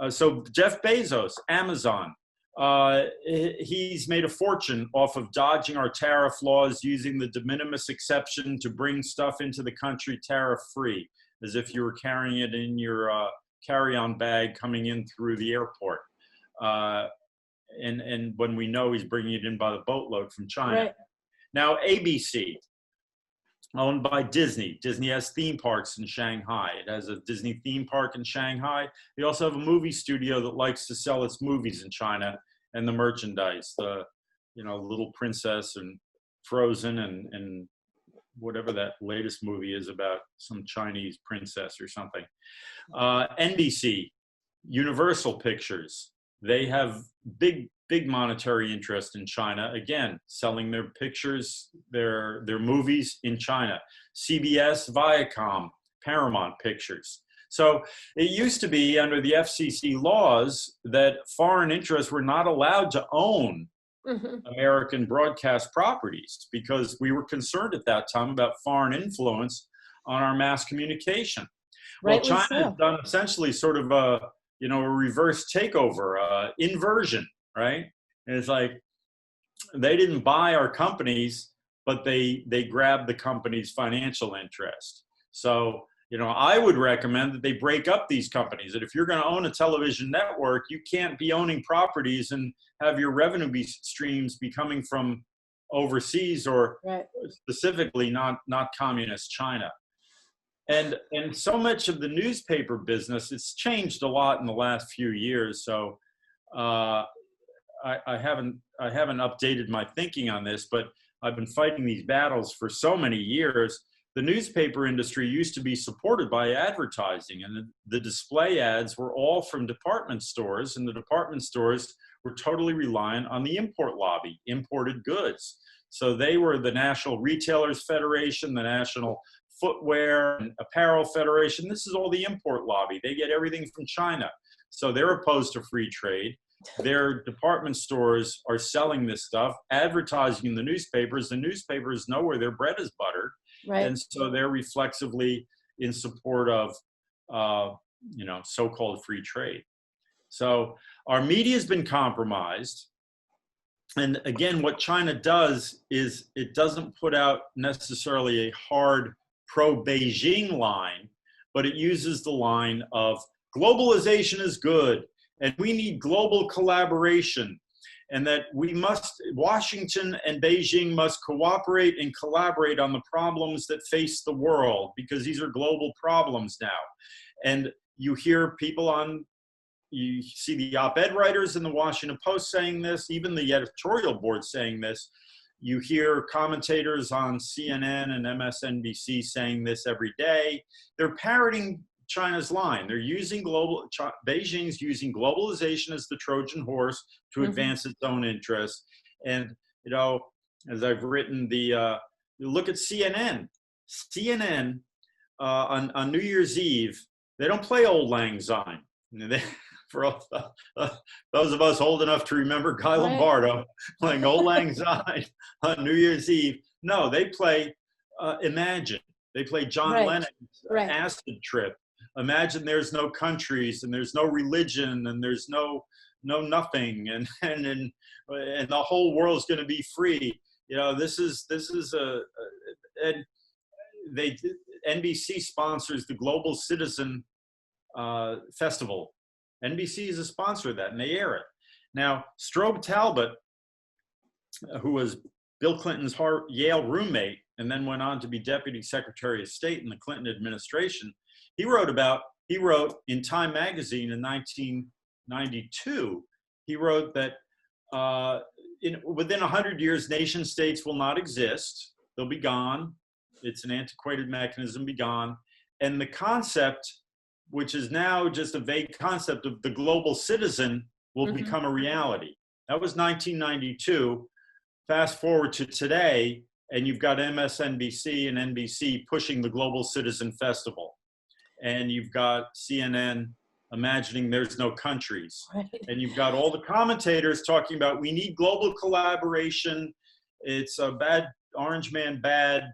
So Jeff Bezos, Amazon, he's made a fortune off of dodging our tariff laws, using the de minimis exception to bring stuff into the country tariff-free, as if you were carrying it in your carry-on bag coming in through the airport. And when we know he's bringing it in by the boatload from China. Right. Now, ABC, owned by Disney. Disney has theme parks in Shanghai. It has a Disney theme park in Shanghai. They also have a movie studio that likes to sell its movies in China and the merchandise, the, Little Princess and Frozen and whatever that latest movie is about some Chinese princess or something. NBC, Universal Pictures, they have big monetary interest in China. Again, selling their pictures, their movies in China. CBS, Viacom, Paramount Pictures. So it used to be under the FCC laws that foreign interests were not allowed to own American broadcast properties because we were concerned at that time about foreign influence on our mass communication. Well, China has done essentially sort of a reverse takeover, inversion, right? And it's like they didn't buy our companies, but they grabbed the company's financial interest. So, I would recommend that they break up these companies. That if you're going to own a television network, you can't be owning properties and have your revenue streams be coming from overseas or specifically not communist China. And so much of the newspaper business, it's changed a lot in the last few years. So I haven't updated my thinking on this, but I've been fighting these battles for so many years. The newspaper industry used to be supported by advertising, and the display ads were all from department stores, and the department stores were totally reliant on the import lobby, imported goods. So they were the National Retailers Federation, the National Footwear and Apparel Federation. This is all the import lobby. They get everything from China. So they're opposed to free trade. Their department stores are selling this stuff, advertising in the newspapers. The newspapers know where their bread is buttered. Right. And so they're reflexively in support of, so-called free trade. So our media has been compromised. And again, what China does is it doesn't put out necessarily a hard pro-Beijing line, but it uses the line of globalization is good and we need global collaboration, and that Washington and Beijing must cooperate and collaborate on the problems that face the world, because these are global problems now. And you hear you see the op-ed writers in the Washington Post saying this, even the editorial board saying this. You hear commentators on CNN and MSNBC saying this every day. They're parroting China's line. They're using Beijing's using globalization as the Trojan horse to advance its own interests. And, as I've written, you look at CNN. CNN on New Year's Eve, they don't play Old Lang Syne. For those of us old enough to remember Guy Lombardo playing Old Lang Syne on New Year's Eve. No, they play Imagine. They play John Lennon's Acid Trip. Imagine there's no countries and there's no religion and there's no nothing and the whole world's going to be free. NBC sponsors the Global Citizen Festival. NBC is a sponsor of that, and they air it. Now, Strobe Talbot, who was Bill Clinton's Yale roommate and then went on to be Deputy Secretary of State in the Clinton administration, he wrote in Time magazine in 1992, he wrote that within 100 years, nation states will not exist. They'll be gone. It's an antiquated mechanism, be gone. And the concept, which is now just a vague concept of the global citizen, will become a reality. That was 1992. Fast forward to today, and you've got MSNBC and NBC pushing the Global Citizen Festival. And you've got CNN imagining there's no countries. Right. And you've got all the commentators talking about we need global collaboration. It's a bad, Orange Man bad,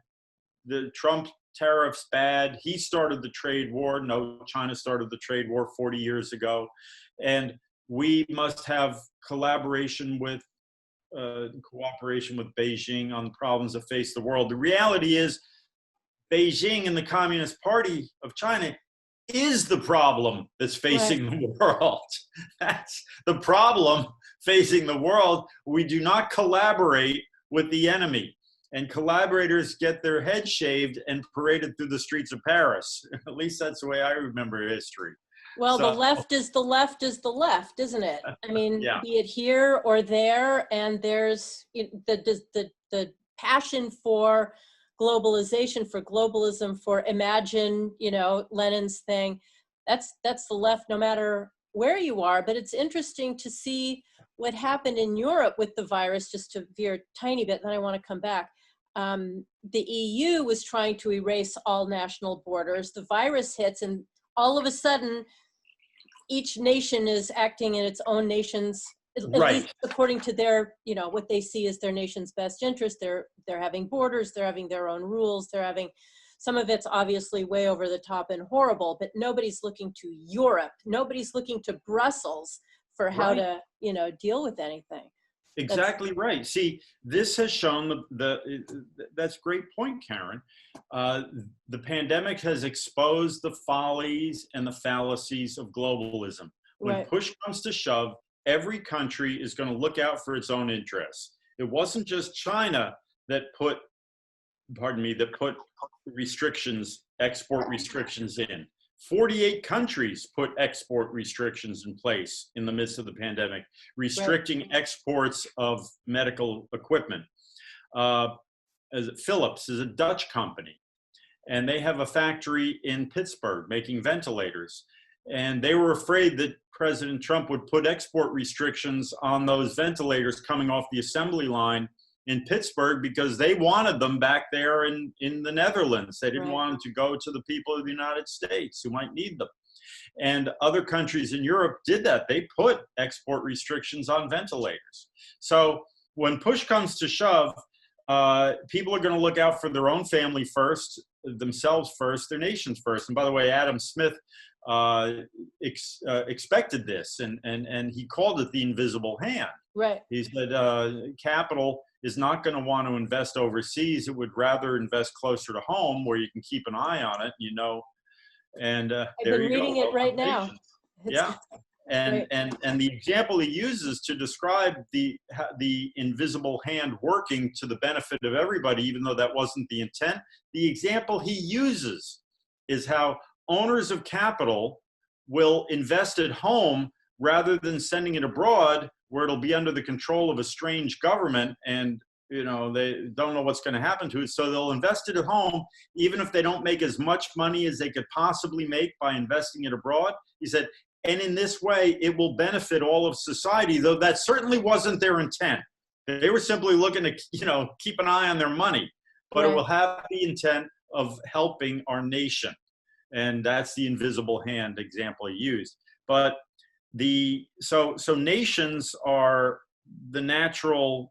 the Trump tariffs bad. He started the trade war. No, China started the trade war 40 years ago. And we must have cooperation with Beijing on the problems that face the world. The reality is Beijing and the Communist Party of China is the problem that's facing the world. That's the problem facing the world. We do not collaborate with the enemy. And collaborators get their heads shaved and paraded through the streets of Paris. At least that's the way I remember history. Well, the left is the left, isn't it? I mean, be it here or there, and there's the passion for globalization, for globalism, for imagine, you know, Lenin's thing. That's the left, no matter where you are. But it's interesting to see what happened in Europe with the virus, just to veer a tiny bit, then I want to come back. The EU was trying to erase all national borders. The virus hits, and all of a sudden, each nation is acting in its own nation's, at least according to their, you know, what they see as their nation's best interest. They're having borders, they're having their own rules, they're having, some of it's obviously way over the top and horrible, but nobody's looking to Europe. Nobody's looking to Brussels for how to, you know, deal with anything. Exactly right. See, this has shown that's a great point, Karen. The pandemic has exposed the follies and the fallacies of globalism. When push comes to shove, every country is going to look out for its own interests. It wasn't just China that put, restrictions, export restrictions in. 48 countries put export restrictions in place in the midst of the pandemic, restricting exports of medical equipment. Philips is a Dutch company, and they have a factory in Pittsburgh making ventilators. And they were afraid that President Trump would put export restrictions on those ventilators coming off the assembly line in Pittsburgh because they wanted them back there in the Netherlands. They didn't want them to go to the people of the United States who might need them. And other countries in Europe did that. They put export restrictions on ventilators. So when push comes to shove, people are going to look out for their own family first, themselves first, their nations first. And by the way, Adam Smith expected this, and he called it the invisible hand. He said capital is not going to want to invest overseas. It would rather invest closer to home where you can keep an eye on it, you know. And I've been reading it right now. Yeah. And the example he uses to describe the invisible hand working to the benefit of everybody, even though that wasn't the intent, the example he uses is how owners of capital will invest at home rather than sending it abroad where it'll be under the control of a strange government, and you know they don't know what's going to happen to it. So they'll invest it at home, even if they don't make as much money as they could possibly make by investing it abroad. He said, and in this way, it will benefit all of society, though that certainly wasn't their intent. They were simply looking to, you know, keep an eye on their money, but it will have the intent of helping our nation. And that's the invisible hand example he used. But so nations are the natural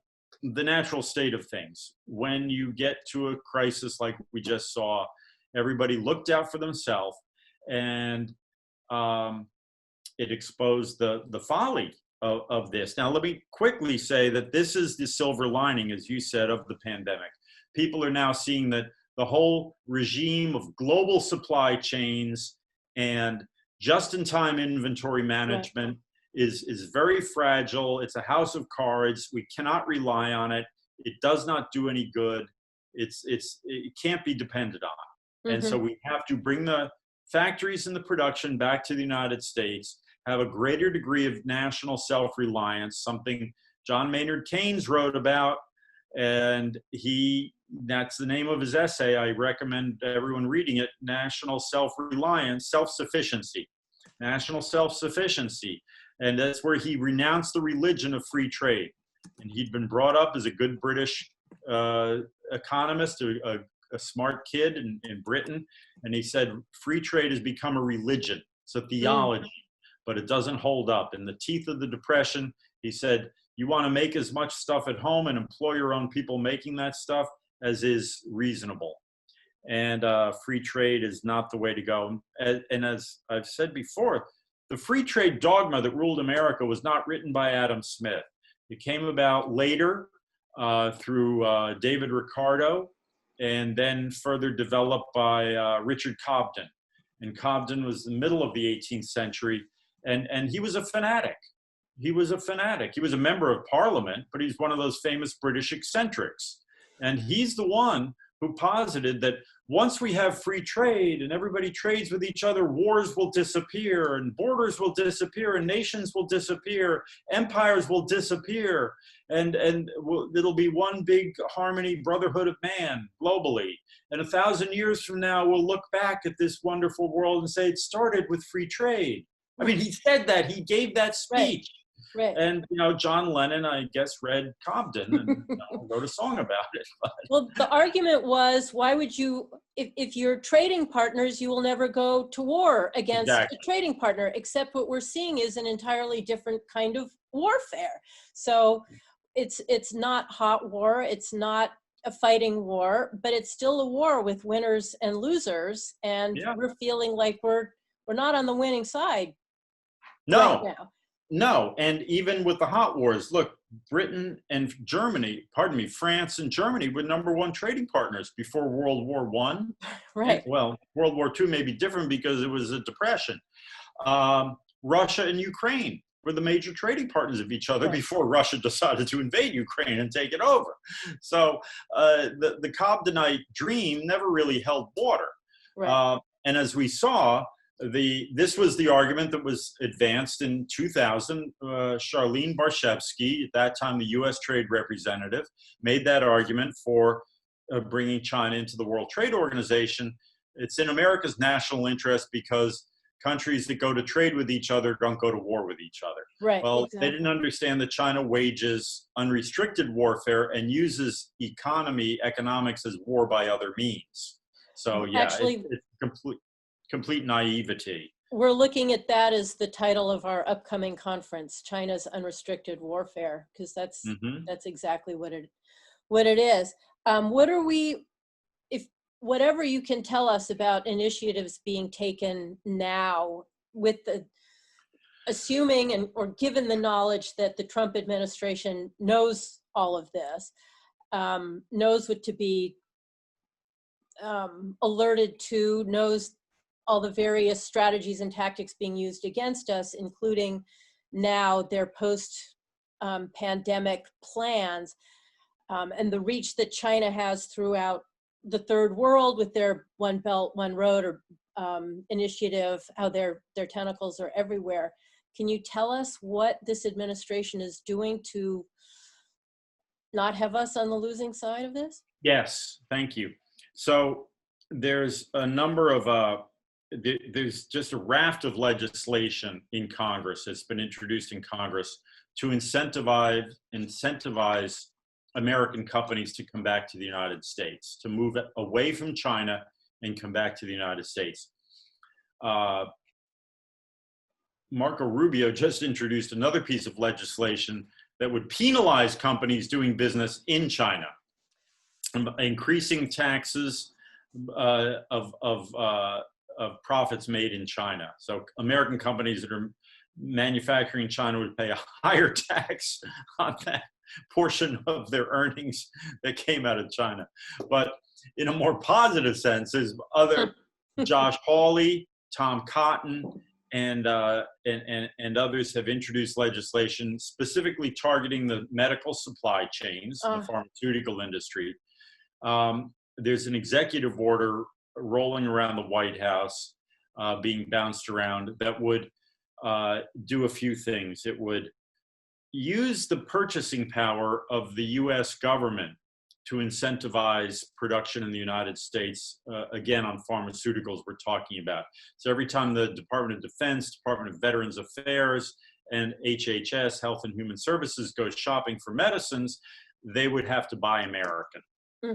state of things. When you get to a crisis like we just saw, everybody looked out for themselves, and it exposed the folly of this. Now, let me quickly say that this is the silver lining, as you said, of the pandemic. People are now seeing that the whole regime of global supply chains and just-in-time inventory management is very fragile. It's a house of cards. We cannot rely on it. It does not do any good. It can't be depended on. And so we have to bring the factories and the production back to the United States, have a greater degree of national self-reliance, something John Maynard Keynes wrote about, and that's the name of his essay. I recommend everyone reading it, National Self-Reliance, Self-Sufficiency, National Self-Sufficiency. And that's where he renounced the religion of free trade. And he'd been brought up as a good British economist, a smart kid in Britain. And he said, free trade has become a religion. It's a theology, but it doesn't hold up. In the teeth of the Depression, he said, you want to make as much stuff at home and employ your own people making that stuff as is reasonable. And free trade is not the way to go. And as I've said before, the free trade dogma that ruled America was not written by Adam Smith. It came about later through David Ricardo, and then further developed by Richard Cobden. And Cobden was the middle of the 18th century, and he was a fanatic. He was a fanatic. He was a member of parliament, but he's one of those famous British eccentrics. And he's the one who posited that once we have free trade and everybody trades with each other, wars will disappear and borders will disappear and nations will disappear, empires will disappear, and it'll be one big harmony, brotherhood of man globally. And 1,000 years from now, we'll look back at this wonderful world and say it started with free trade. I mean, he said that, he gave that speech. Right. And, John Lennon, I guess, read Cobden and wrote a song about it. But. Well, the argument was, why would you, if you're trading partners, you will never go to war against Exactly. a trading partner, except what we're seeing is an entirely different kind of warfare. So it's not hot war, it's not a fighting war, but it's still a war with winners and losers. And we're feeling like we're not on the winning side right now. No, and even with the hot wars, look, Britain and Germany, France and Germany were #1 trading partners before World War I. Right. Well, World War II may be different because it was a depression. Russia and Ukraine were the major trading partners of each other before Russia decided to invade Ukraine and take it over. So the Cobdenite dream never really held water. Right. And as we saw, this was the argument that was advanced in 2000. Charlene Barshevsky, at that time the U.S. Trade Representative, made that argument for bringing China into the World Trade Organization. It's in America's national interest because countries that go to trade with each other don't go to war with each other. Right. Well, exactly. They didn't understand that China wages unrestricted warfare and uses economics as war by other means. So yeah, Actually, it's complete naivety. We're looking at that as the title of our upcoming conference, China's Unrestricted Warfare, because that's exactly what it is. Whatever you can tell us about initiatives being taken now, with assuming or given the knowledge that the Trump administration knows all of this, knows what to be alerted to, knows all the various strategies and tactics being used against us, including now their post-pandemic plans, and the reach that China has throughout the third world with their One Belt, One Road or initiative, how their tentacles are everywhere. Can you tell us what this administration is doing to not have us on the losing side of this? Yes, thank you. So there's a number of there's just a raft of legislation in Congress that's been introduced in Congress to incentivize American companies to come back to the United States, to move away from China and come back to the United States. Marco Rubio just introduced another piece of legislation that would penalize companies doing business in China, increasing taxes of profits made in China. So American companies that are manufacturing in China would pay a higher tax on that portion of their earnings that came out of China. But in a more positive sense, there's other Josh Hawley, Tom Cotton, and others have introduced legislation specifically targeting the medical supply chains, the pharmaceutical industry. There's an executive order rolling around the White House, being bounced around, that would do a few things. It would use the purchasing power of the U.S. government to incentivize production in the United States, again, on pharmaceuticals we're talking about. So every time the Department of Defense, Department of Veterans Affairs, and HHS, Health and Human Services, goes shopping for medicines, they would have to buy American.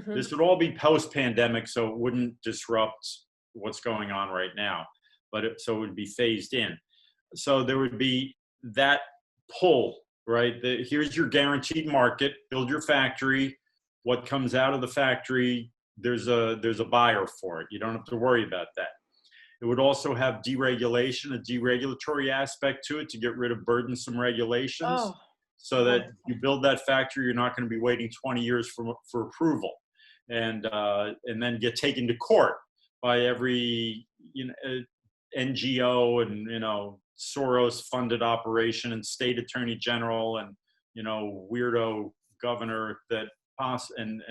This would all be post-pandemic, so it wouldn't disrupt what's going on right now, but so it would be phased in. So there would be that pull, right? Here's your guaranteed market, build your factory. What comes out of the factory, there's a buyer for it. You don't have to worry about that. It would also have deregulation, a deregulatory aspect to it to get rid of burdensome regulations. So that you build that factory, you're not going to be waiting 20 years for approval, and then get taken to court by every NGO and Soros-funded operation and state attorney general and weirdo governor that and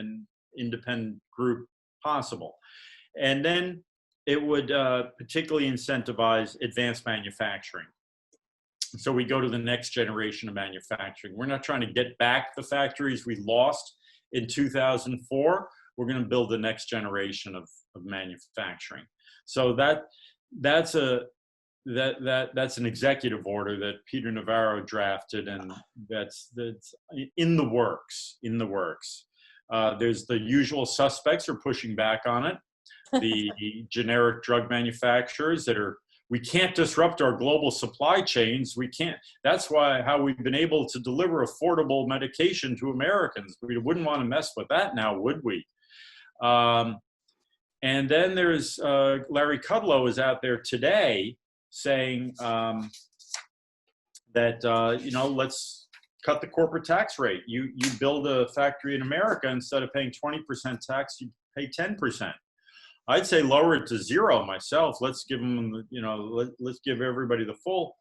independent group possible. And then it would particularly incentivize advanced manufacturing. So we go to the next generation of manufacturing. We're not trying to get back the factories we lost in 2004. We're going to build the next generation of manufacturing. So that's an executive order that Peter Navarro drafted, and that's in the works. There's the usual suspects are pushing back on it. The generic drug manufacturers that are, we can't disrupt our global supply chains. We can't. That's how we've been able to deliver affordable medication to Americans. We wouldn't want to mess with that now, would we? And then there's Larry Kudlow is out there today saying that let's cut the corporate tax rate. You build a factory in America, instead of paying 20% tax, you pay 10%. I'd say lower it to zero myself. Let's give them, let's give everybody the full.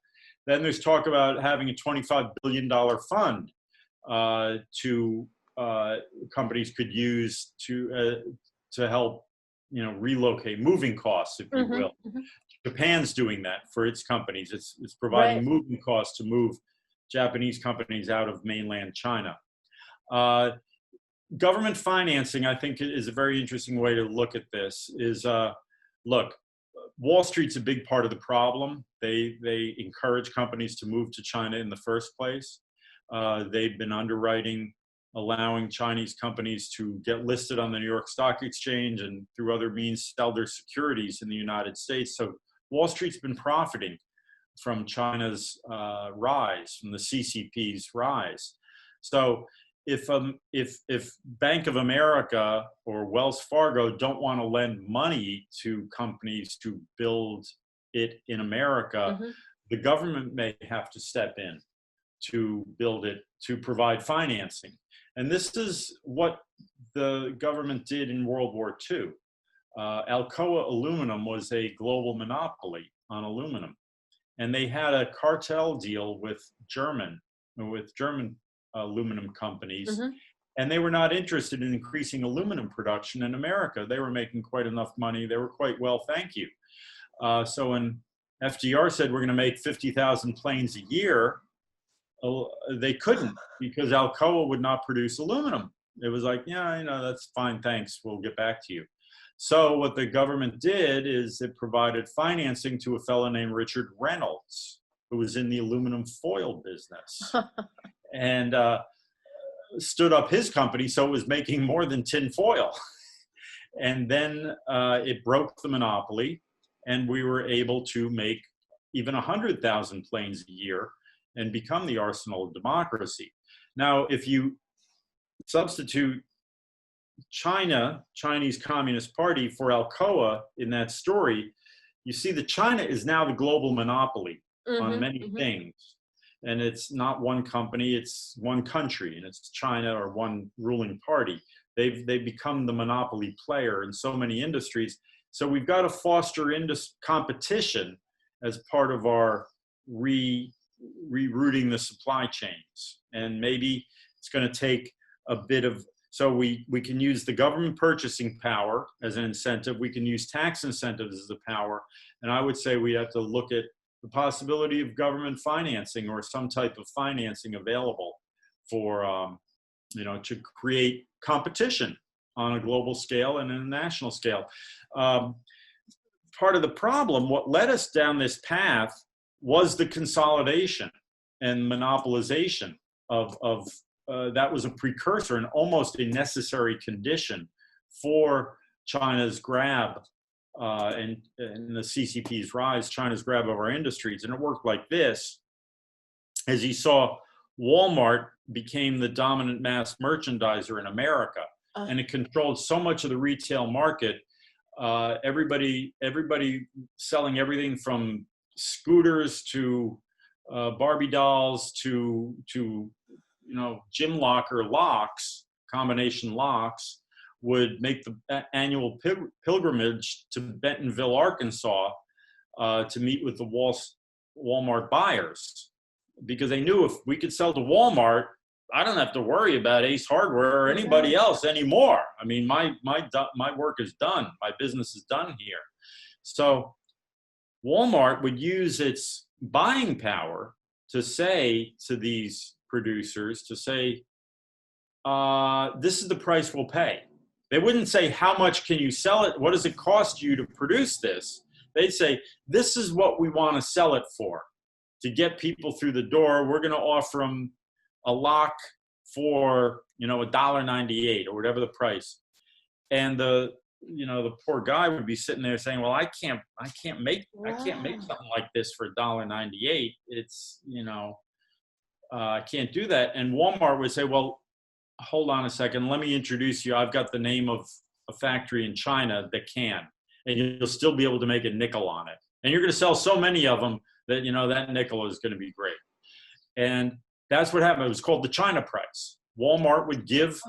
Then there's talk about having a $25 billion fund to companies could use to help, relocate, moving costs, if you will. Japan's doing that for its companies. It's providing moving costs to move Japanese companies out of mainland China. Government financing, I think, is a very interesting way to look at this. Look, Wall Street's a big part of the problem. They encourage companies to move to China in the first place. They've been underwriting, allowing Chinese companies to get listed on the New York Stock Exchange and through other means sell their securities in the United States. So Wall Street's been profiting from China's rise, from the CCP's rise. So if Bank of America or Wells Fargo don't want to lend money to companies to build it in America, the government may have to step in to build it, to provide financing. And this is what the government did in World War II. Alcoa Aluminum was a global monopoly on aluminum. And they had a cartel deal with German aluminum companies, and they were not interested in increasing aluminum production in America. They were making quite enough money. They were quite well, thank you. So when FDR said we're going to make 50,000 planes a year, they couldn't, because Alcoa would not produce aluminum. It was like, yeah, that's fine, thanks, we'll get back to you. So what the government did is it provided financing to a fellow named Richard Reynolds, who was in the aluminum foil business. And stood up his company, so it was making more than tin foil. And then it broke the monopoly, and we were able to make even 100,000 planes a year and become the arsenal of democracy. Now, if you substitute Chinese Communist Party for Alcoa in that story, you see that China is now the global monopoly on many things. And it's not one company, it's one country, and it's China or one ruling party. They've become the monopoly player in so many industries. So we've got to foster competition as part of our rerouting the supply chains. And maybe it's going to take a bit of, so we can use the government purchasing power as an incentive. We can use tax incentives as a power. And I would say we have to look at the possibility of government financing or some type of financing available for, to create competition on a global scale and a national scale. Part of the problem, what led us down this path was the consolidation and monopolization of that was a precursor and almost a necessary condition for China's grab and the CCP's rise, China's grab of our industries. And it worked like this. As you saw, Walmart became the dominant mass merchandiser in America, and it controlled so much of the retail market. Everybody selling everything from scooters to Barbie dolls to gym locker locks, combination locks, would make the annual pilgrimage to Bentonville, Arkansas, to meet with the Walmart buyers, because they knew if we could sell to Walmart, I don't have to worry about Ace Hardware or anybody else anymore. I mean, my work is done. My business is done here. So Walmart would use its buying power to say to these producers, to say, this is the price we'll pay. They wouldn't say, how much can you sell it? What does it cost you to produce this? They'd say, this is what we want to sell it for. To get people through the door, we're going to offer them a lock for, $1.98 or whatever the price. And the poor guy would be sitting there saying, well, I can't make something like this for $1.98. It's, I can't do that. And Walmart would say, well, hold on a second. Let me introduce you. I've got the name of a factory in China that can, and you'll still be able to make a nickel on it. And you're going to sell so many of them that, that nickel is going to be great. And that's what happened. It was called the China price. Walmart would give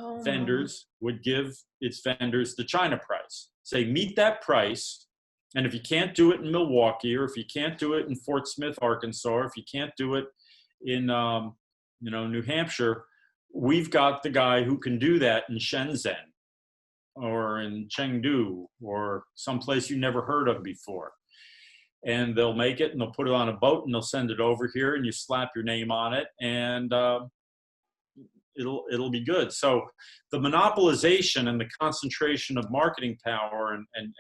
its vendors the China price. Say, meet that price. And if you can't do it in Milwaukee, or if you can't do it in Fort Smith, Arkansas, or if you can't do it in, New Hampshire, we've got the guy who can do that in Shenzhen or in Chengdu or someplace you never heard of before. And they'll make it and they'll put it on a boat and they'll send it over here and you slap your name on it and it'll be good. So the monopolization and the concentration of marketing power and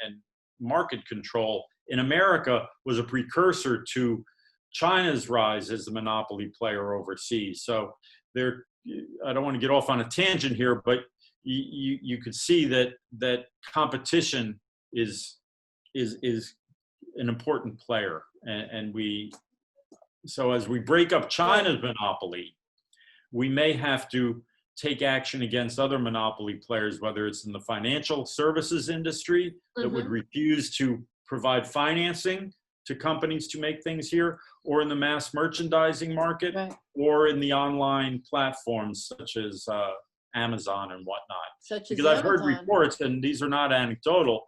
market control in America was a precursor to China's rise as the monopoly player overseas. So I don't want to get off on a tangent here, but you could see that competition is an important player, so as we break up China's monopoly, we may have to take action against other monopoly players, whether it's in the financial services industry that would refuse to provide financing to companies to make things here, or in the mass merchandising market, or in the online platforms such as Amazon and whatnot. Because I've heard reports, and these are not anecdotal,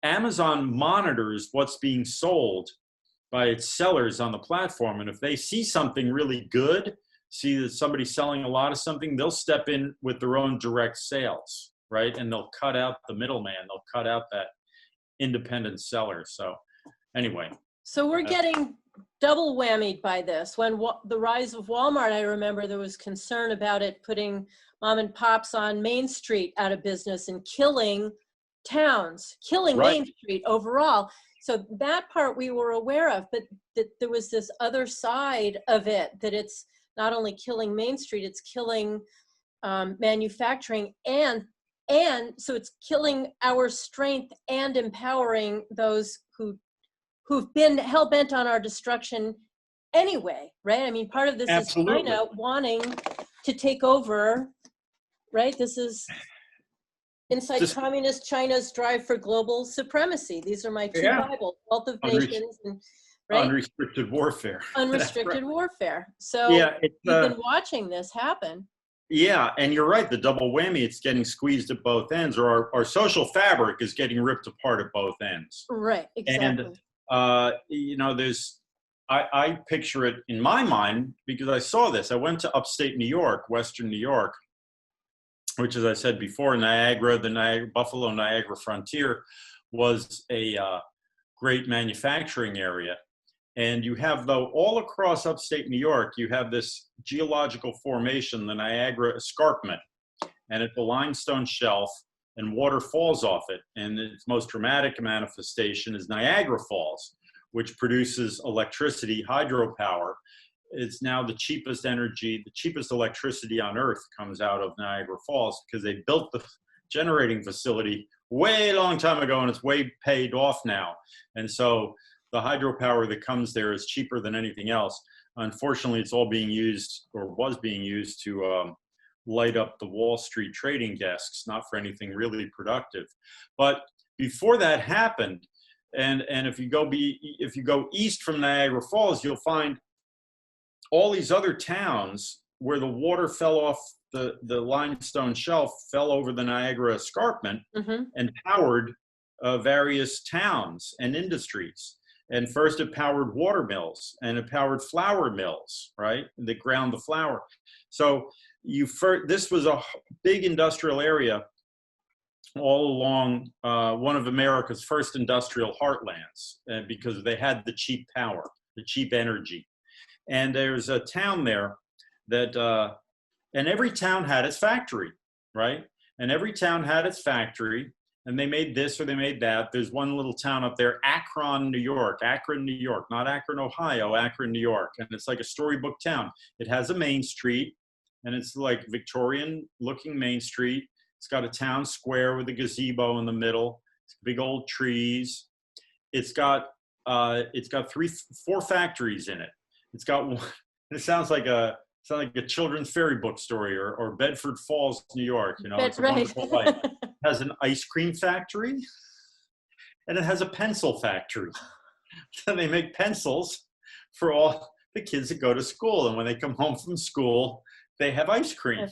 Amazon monitors what's being sold by its sellers on the platform. And if they see something really good, see that somebody's selling a lot of something, they'll step in with their own direct sales, right? And they'll cut out the middleman. They'll cut out that independent seller. So anyway. So we're getting double whammied by this. When the rise of Walmart, I remember there was concern about it putting mom and pops on Main Street out of business and killing towns, killing Main Street overall. So that part we were aware of, but that there was this other side of it, that it's not only killing Main Street, it's killing manufacturing, and so it's killing our strength and empowering those who've been hell-bent on our destruction anyway, right? I mean, part of this is China wanting to take over, right? This is inside communist China's drive for global supremacy. These are my two Bibles, Wealth of Nations and unrestricted warfare. Unrestricted warfare. So we've been watching this happen. Yeah, and you're right, the double whammy, it's getting squeezed at both ends, or our social fabric is getting ripped apart at both ends. Right, exactly. And, I picture it in my mind because I saw this. I went to upstate New York, Western New York, which, as I said before, the Buffalo Niagara frontier was a great manufacturing area. And you have, though, all across upstate New York, you have this geological formation, the Niagara Escarpment, and it's a limestone shelf, and water falls off it. And its most dramatic manifestation is Niagara Falls, which produces electricity, hydropower. It's now the cheapest energy, the cheapest electricity on Earth comes out of Niagara Falls because they built the generating facility way long time ago, and it's way paid off now. And so the hydropower that comes there is cheaper than anything else. Unfortunately, it's all being used, or was being used, to light up the Wall Street trading desks, not for anything really productive. But before that happened, and if you go east from Niagara Falls, you'll find all these other towns where the water fell off the limestone shelf, fell over the Niagara Escarpment, and powered various towns and industries. And first it powered water mills and it powered flour mills, right? They ground the flour. So this was a big industrial area all along one of America's first industrial heartlands, because they had the cheap power, the cheap energy. And there's a town there that, and every town had its factory, right? And every town had its factory, and they made this or they made that. There's one little town up there, Akron, New York, not Akron, Ohio, Akron, New York. And it's like a storybook town. It has a main street, and it's like Victorian looking main street. It's got a town square with a gazebo in the middle. It's big old trees. It's got 4 factories in it. It's got one. It sounds like a children's fairy book story, or Bedford Falls, New York. You know, it's a wonderful life. It has an ice cream factory, and it has a pencil factory. So they make pencils for all the kids that go to school, and when they come home from school, they have ice cream.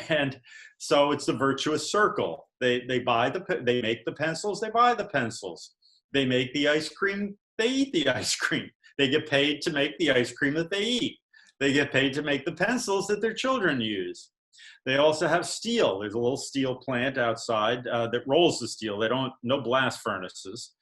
And so it's the virtuous circle. They make the pencils, they buy the pencils. They make the ice cream, they eat the ice cream. They get paid to make the ice cream that they eat. They get paid to make the pencils that their children use. They also have steel. There's a little steel plant outside that rolls the steel. No blast furnaces.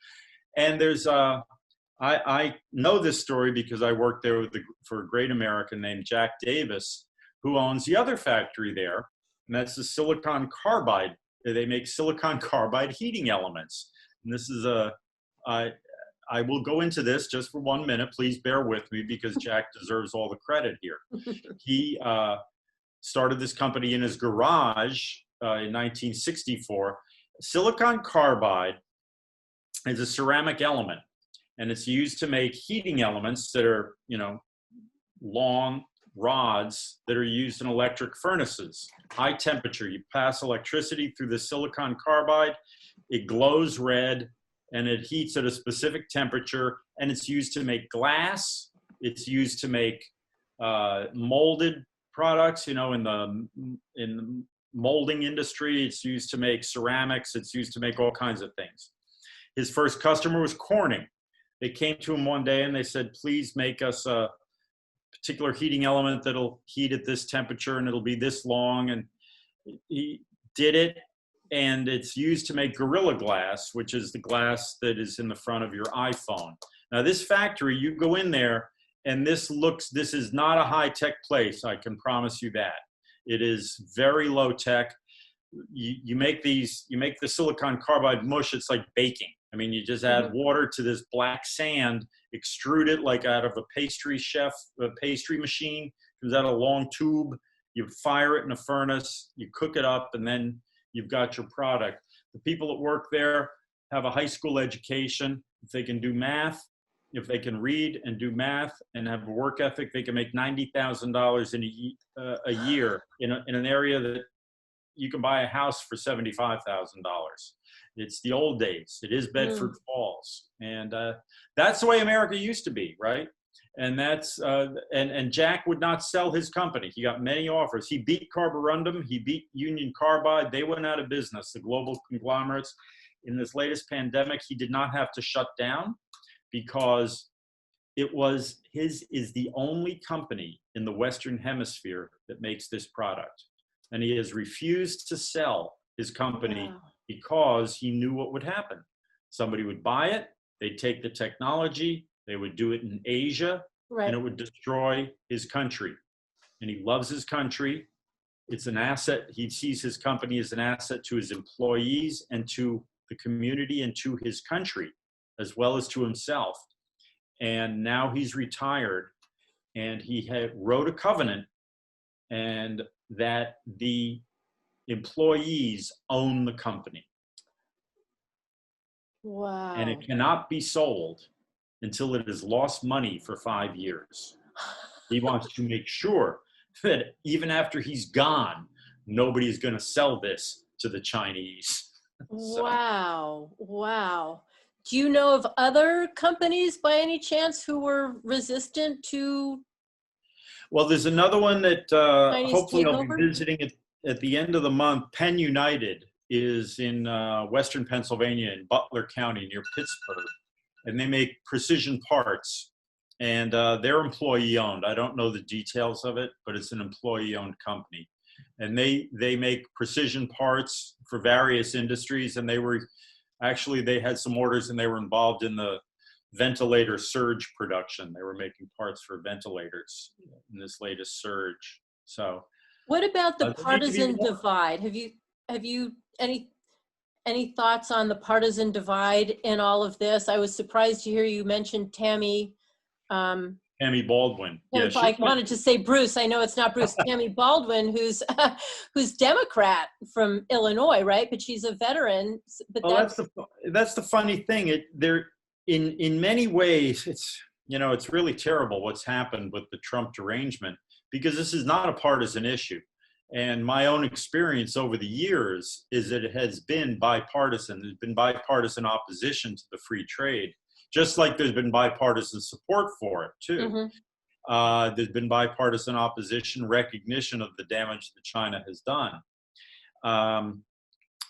And there's, I know this story because I worked there for a great American named Jack Davis, who owns the other factory there, and that's the silicon carbide. They make silicon carbide heating elements. And this is I will go into this just for 1 minute. Please bear with me because Jack deserves all the credit here. He started this company in his garage in 1964. Silicon carbide is a ceramic element, and it's used to make heating elements that are, long rods that are used in electric furnaces. High temperature. You pass electricity through the silicon carbide, it glows red, and it heats at a specific temperature, and it's used to make glass. It's used to make molded products, in the molding industry. It's used to make ceramics. It's used to make all kinds of things. His first customer was Corning. They came to him one day and they said, please make us a particular heating element that'll heat at this temperature and it'll be this long. And he did it. And it's used to make Gorilla Glass, which is the glass that is in the front of your iPhone. Now, this factory, you go in there, and this is not a high-tech place, I can promise you that. It is very low-tech. You make the silicon carbide mush, it's like baking. I mean, you just add water to this black sand, extrude it like out of a pastry machine, comes out a long tube, you fire it in a furnace, you cook it up, and then you've got your product. The people that work there have a high school education. If they can do math, if they can read and do math and have a work ethic, they can make $90,000 in a year in an area that you can buy a house for $75,000. It's the old days. It is Bedford Falls. And that's the way America used to be, right? And that's and Jack would not sell his company. He got many offers. He beat Carborundum. He beat Union Carbide. They went out of business, the global conglomerates. In this latest pandemic, he did not have to shut down because his is the only company in the Western Hemisphere that makes this product. And he has refused to sell his company because he knew what would happen. Somebody would buy it. They'd take the technology. They would do it in Asia, and it would destroy his country. And he loves his country. It's an asset. He sees his company as an asset to his employees and to the community and to his country, as well as to himself. And now he's retired, and he wrote a covenant, and that the employees own the company. Wow. And it cannot be sold until it has lost money for 5 years. He wants to make sure that even after he's gone, nobody's going to sell this to the Chinese. Wow. Do you know of other companies by any chance who were resistant to? Well, there's another one that hopefully I'll be visiting at the end of the month. Penn United is in Western Pennsylvania in Butler County near Pittsburgh. and they make precision parts. And they're employee-owned. I don't know the details of it, but it's an employee-owned company. And they make precision parts for various industries. And they had some orders, and they were involved in the ventilator surge production. They were making parts for ventilators in this latest surge. So, what about the partisan divide? Have you any thoughts on the partisan divide in all of this? I was surprised to hear you mention Tammy. Tammy Baldwin. Yeah, I wanted to say Bruce. I know it's not Bruce. Tammy Baldwin, who's Democrat from Illinois, right? But she's a veteran. But that's the funny thing. In many ways, it's really terrible what's happened with the Trump derangement, because this is not a partisan issue. And my own experience over the years is that it has been bipartisan. There's been bipartisan opposition to the free trade, just like there's been bipartisan support for it too. Mm-hmm. There's been bipartisan opposition, recognition of the damage that China has done.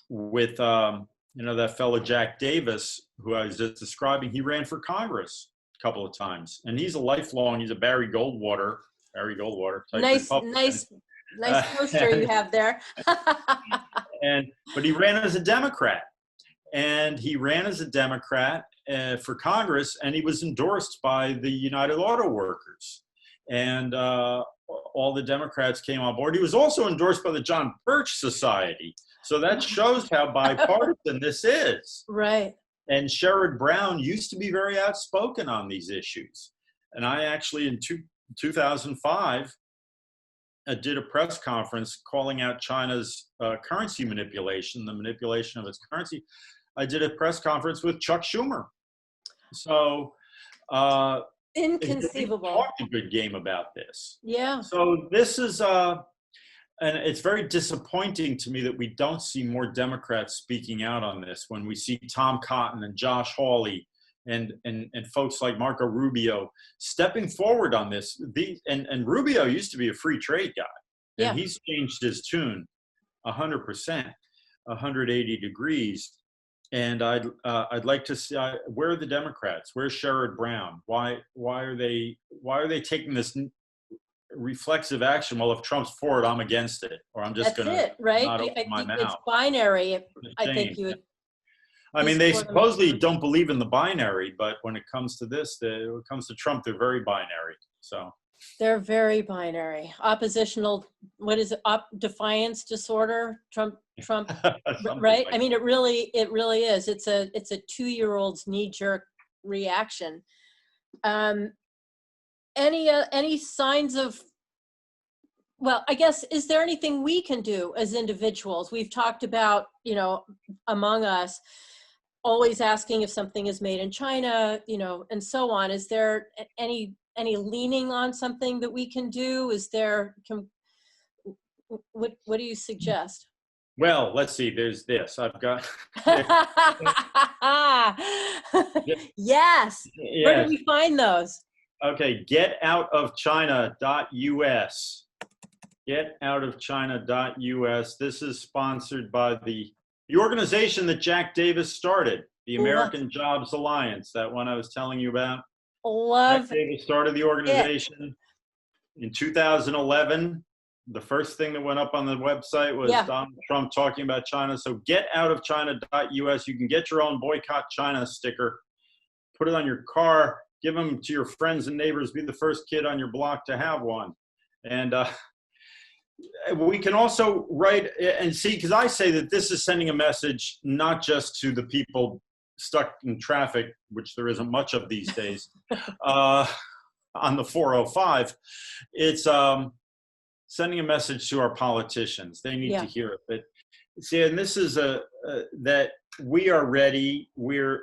With that fellow Jack Davis, who I was just describing, he ran for Congress a couple of times, and he's a Barry Goldwater type nice poster you have there. But he ran as a Democrat, for Congress, and he was endorsed by the United Auto Workers, and all the Democrats came on board. He was also endorsed by the John Birch Society, so that shows how bipartisan this is. Right. And Sherrod Brown used to be very outspoken on these issues, and I actually in 2005 did a press conference calling out China's currency manipulation, the manipulation of its currency. I did a press conference with Chuck Schumer. So inconceivable. Talked a good game about this. Yeah. So this is and it's very disappointing to me that we don't see more Democrats speaking out on this, when we see Tom Cotton and Josh Hawley and folks like Marco Rubio stepping forward on this. And Rubio used to be a free trade guy, and he's changed his tune 100%, 180 degrees. And I'd like to see, where are the Democrats? Where's Sherrod Brown? Why are they taking this reflexive action? Well, if Trump's for it, I'm against it, or I'm just going to right? not open my mouth. It's binary. I think you would. I mean, they supposedly don't believe in the binary, but when it comes to this, when it comes to Trump, they're very binary. So they're very binary. Oppositional, what is it? Defiance disorder. Trump, right? Like, I mean, it really is. It's a 2-year-old's knee-jerk reaction. Any signs of? Well, I guess, is there anything we can do as individuals? We've talked about, among us, always asking if something is made in China, and so on. Is there any leaning on something that we can do? What do you suggest? Well, let's see. There's this. I've got. Yes. Where do we find those? Okay, getoutofchina.us. Getoutofchina.us. This is sponsored by the organization that Jack Davis started, the American Jobs Alliance, that one I was telling you about. Jack Davis started the organization in 2011. The first thing that went up on the website was Donald Trump talking about China. So getoutofchina.us. You can get your own Boycott China sticker, put it on your car, give them to your friends and neighbors, be the first kid on your block to have one. And we can also write and see, because I say that this is sending a message not just to the people stuck in traffic, which there isn't much of these days, on the 405. It's sending a message to our politicians. They need to hear it. But see, and this is that we are ready. We're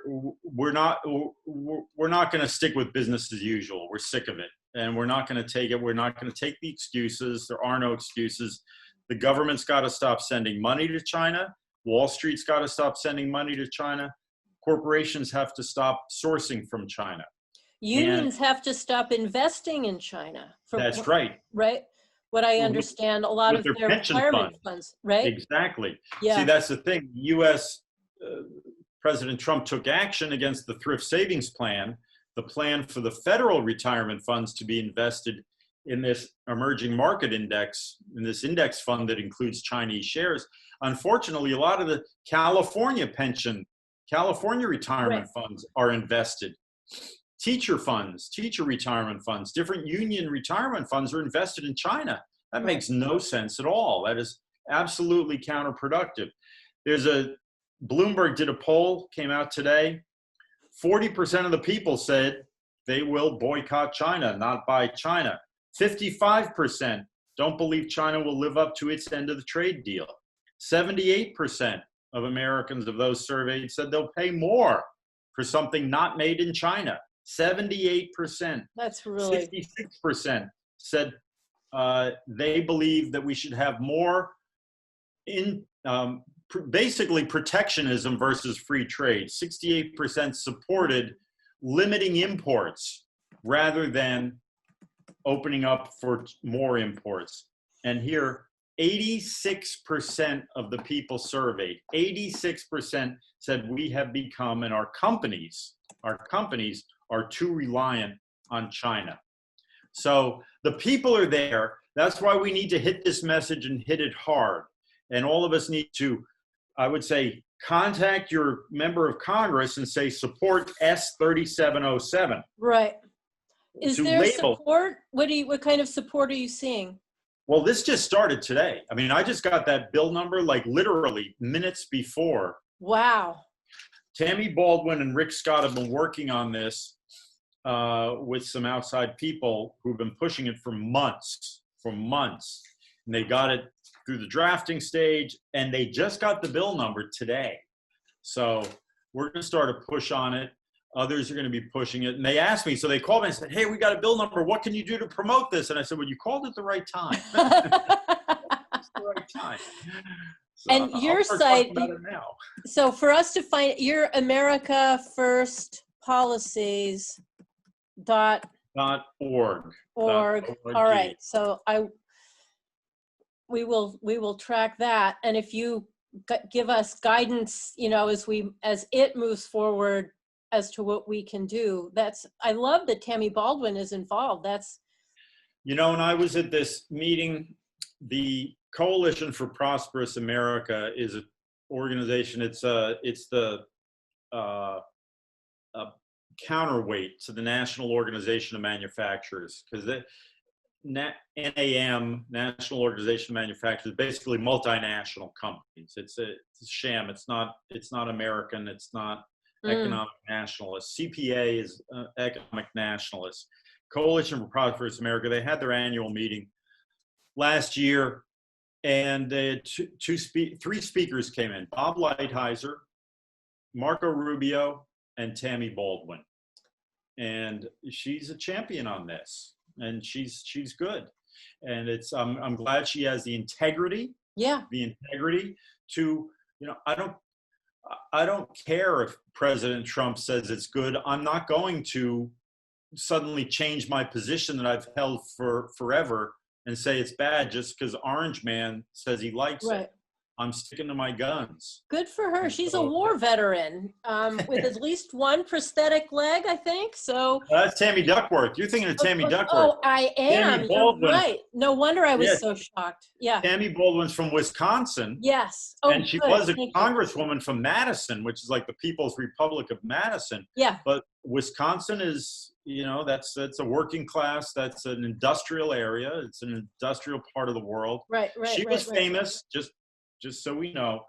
not going to stick with business as usual. We're sick of it. And we're not going to take it. We're not going to take the excuses. There are no excuses. The government's got to stop sending money to China. Wall Street's got to stop sending money to China. Corporations have to stop sourcing from China. Unions have to stop investing in China. That's right. Right? What I understand, a lot of their retirement funds, right? Exactly. Yeah. See, that's the thing. U.S. President Trump took action against the thrift savings plan, the plan for the federal retirement funds to be invested in this emerging market index, in this index fund that includes Chinese shares. Unfortunately, a lot of the California retirement funds are invested. Teacher funds, teacher retirement funds, different union retirement funds are invested in China. That makes no sense at all. That is absolutely counterproductive. Bloomberg did a poll, came out today. 40% of the people said they will boycott China, not buy China. 55% don't believe China will live up to its end of the trade deal. 78% of Americans, of those surveyed, said they'll pay more for something not made in China. 78%. That's really... 66% said they believe that we should have more basically protectionism versus free trade. 68% supported limiting imports rather than opening up for more imports. And here, 86% of the people surveyed, 86% said we have become, and our companies are too reliant on China. So the people are there. That's why we need to hit this message and hit it hard. And all of us need to, I would say, contact your member of Congress and say, support S3707. Right. Is there support? What kind of support are you seeing? Well, this just started today. I mean, I just got that bill number like literally minutes before. Wow. Tammy Baldwin and Rick Scott have been working on this with some outside people who've been pushing it for months. And they got it through the drafting stage, and they just got the bill number today. So we're going to start a push on it. Others are going to be pushing it. And they asked me, so they called me and said, hey, we got a bill number. What can you do to promote this? And I said, well, you called at the right time. It's the right time. So and your site, so for us to find your America First Policies .org. All right. So we will track that. And if you give us guidance, as it moves forward as to what we can do, I love that Tammy Baldwin is involved. When I was at this meeting, the Coalition for Prosperous America is an organization. It's the counterweight to the National Organization of Manufacturers, because the NAM, National Organization of Manufacturers, basically multinational companies. It's a sham. It's not American. It's not economic nationalist. CPA is economic nationalist. Coalition for Prosperous America, they had their annual meeting last year, and they had three speakers came in: Bob Lighthizer, Marco Rubio, and Tammy Baldwin. And she's a champion on this, and she's good. And I'm glad she has the integrity. Yeah. The integrity to, I don't care if President Trump says it's good. I'm not going to suddenly change my position that I've held for forever and say it's bad just because Orange Man says he likes it. I'm sticking to my guns. Good for her. She's a war veteran with at least one prosthetic leg, I think. So that's Tammy Duckworth. You're thinking of Tammy Duckworth. Oh, I am. You're right. No wonder I was so shocked. Yeah. Tammy Baldwin's from Wisconsin. Yes. Oh, and she was a congresswoman from Madison, which is like the People's Republic of Madison. Yeah. But Wisconsin is, that's a working class. That's an industrial area. It's an industrial part of the world. Right. She was famous. Just so we know,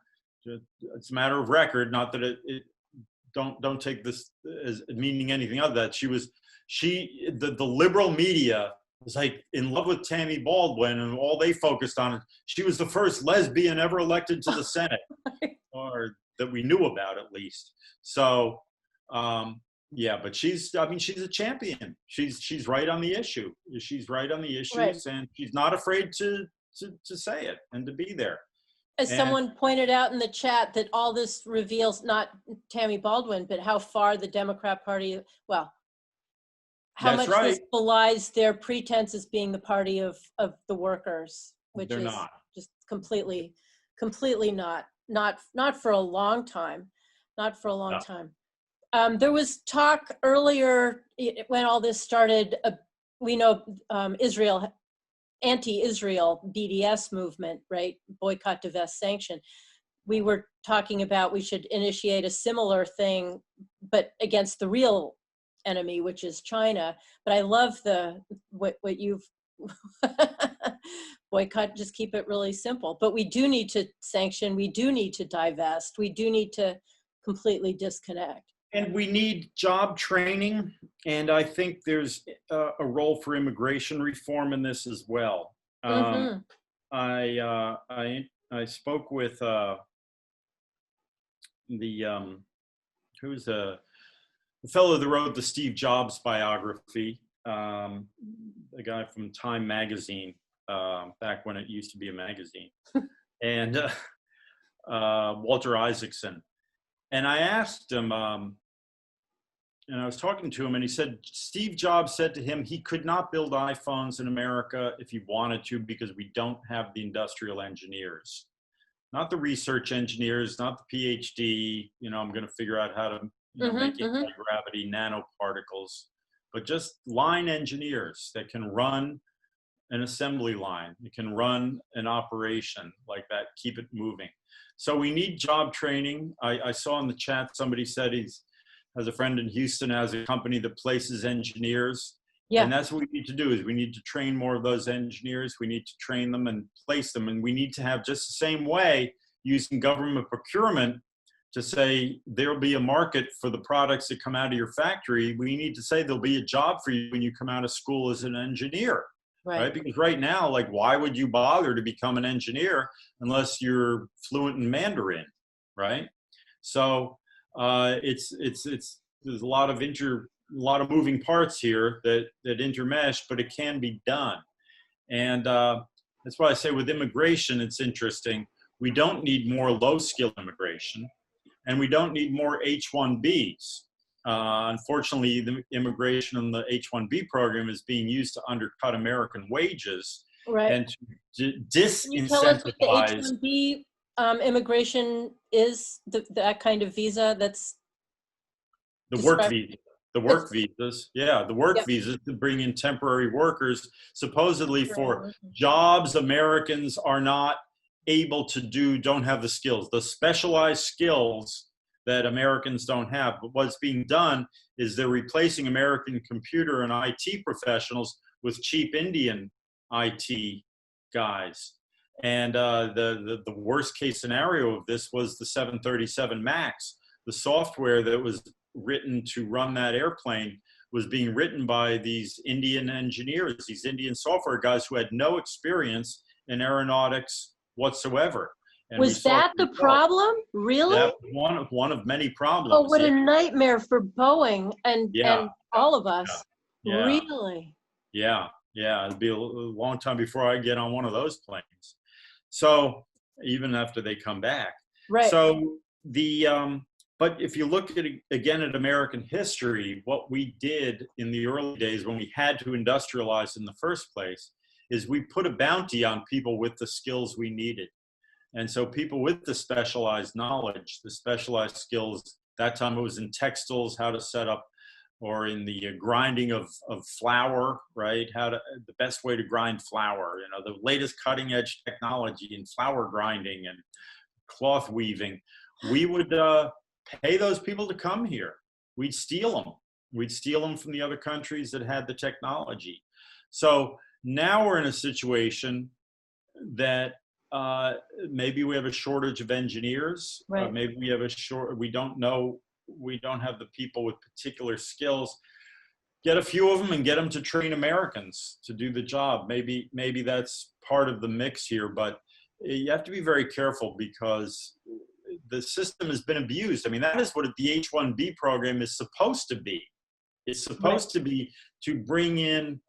it's a matter of record. Not that don't take this as meaning anything other than that. The liberal media was like in love with Tammy Baldwin, and all they focused on it. She was the first lesbian ever elected to the Senate, or that we knew about at least. So, but she's a champion. She's right on the issue. She's right on the issues, and she's not afraid to say it and to be there. As someone pointed out in the chat, that all this reveals not Tammy Baldwin, but how far the Democrat Party, how much this belies their pretense as being the party of the workers, which They're is not. Just completely not for a long time. not for a long Yeah. time. There was talk earlier when all this started, we know Israel, anti-Israel BDS movement, right? Boycott, divest, sanction. We were talking about we should initiate a similar thing, but against the real enemy, which is China. But I love what you've boycott, just keep it really simple. But we do need to sanction, we do need to divest, we do need to completely disconnect. And we need job training, and I think there's a role for immigration reform in this as well. Mm-hmm. I spoke with who's the fellow that wrote the Steve Jobs biography, the guy from Time magazine, back when it used to be a magazine, and Walter Isaacson. And I asked him, and I was talking to him, and he said Steve Jobs said to him he could not build iPhones in America if he wanted to because we don't have the industrial engineers, not the research engineers, not the PhD. I'm going to figure out how to make anti-gravity nanoparticles, but just line engineers that can run an assembly line, that can run an operation like that, keep it moving. So we need job training. I saw in the chat somebody said he's has a friend in Houston, has a company that places engineers. Yeah. And that's what we need to do is we need to train more of those engineers. We need to train them and place them. And we need to have just the same way using government procurement to say there'll be a market for the products that come out of your factory. We need to say there'll be a job for you when you come out of school as an engineer. Right? Because right now, like, why would you bother to become an engineer unless you're fluent in Mandarin, right? So there's a lot of moving parts here that intermesh, but it can be done. And that's why I say with immigration, it's interesting. We don't need more low-skill immigration, and we don't need more H-1Bs. Unfortunately, the immigration in the H-1B program is being used to undercut American wages, right, and to disincentivize. Can you tell us what the H-1B immigration is? That kind of visa that's the work visa. The work visas, yeah, the work visas to bring in temporary workers, supposedly for jobs Americans are not able to do, don't have the skills, the specialized skills that Americans don't have. But what's being done is they're replacing American computer and IT professionals with cheap Indian IT guys. And the worst case scenario of this was the 737 MAX. The software that was written to run that airplane was being written by these Indian engineers, these Indian software guys who had no experience in aeronautics whatsoever. And was that the problem? Really? That was one of many problems. Oh, what a nightmare for Boeing and all of us. Yeah. Really? Yeah. It'd be a long time before I get on one of those planes. So even after they come back. Right. So but if you look at again at American history, what we did in the early days when we had to industrialize in the first place is we put a bounty on people with the skills we needed. And so people with the specialized knowledge, the specialized skills, that time it was in textiles, how to set up, or in the grinding of flour, right? The best way to grind flour, the latest cutting edge technology in flour grinding and cloth weaving. We would pay those people to come here. We'd steal them. We'd steal them from the other countries that had the technology. So now we're in a situation that maybe we have a shortage of engineers. Right. Maybe we have we don't have the people with particular skills. Get a few of them and get them to train Americans to do the job. Maybe that's part of the mix here, but you have to be very careful because the system has been abused. I mean, that is what the H-1B program is supposed to be. It's supposed to be to bring in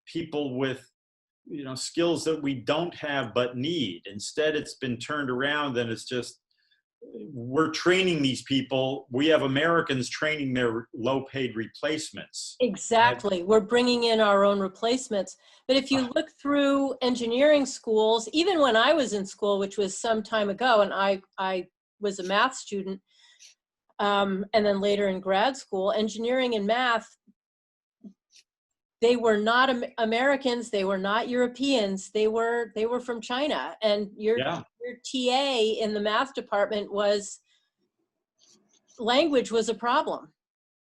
people with skills that we don't have but need. Instead, it's been turned around and it's just, we're training these people. We have Americans training their low-paid replacements. Exactly. We're bringing in our own replacements. But if you look through engineering schools, even when I was in school, which was some time ago, and I was a math student, and then later in grad school, engineering and math, they were not Americans, they were not Europeans, they were from China. And your TA in the math department was, language was a problem.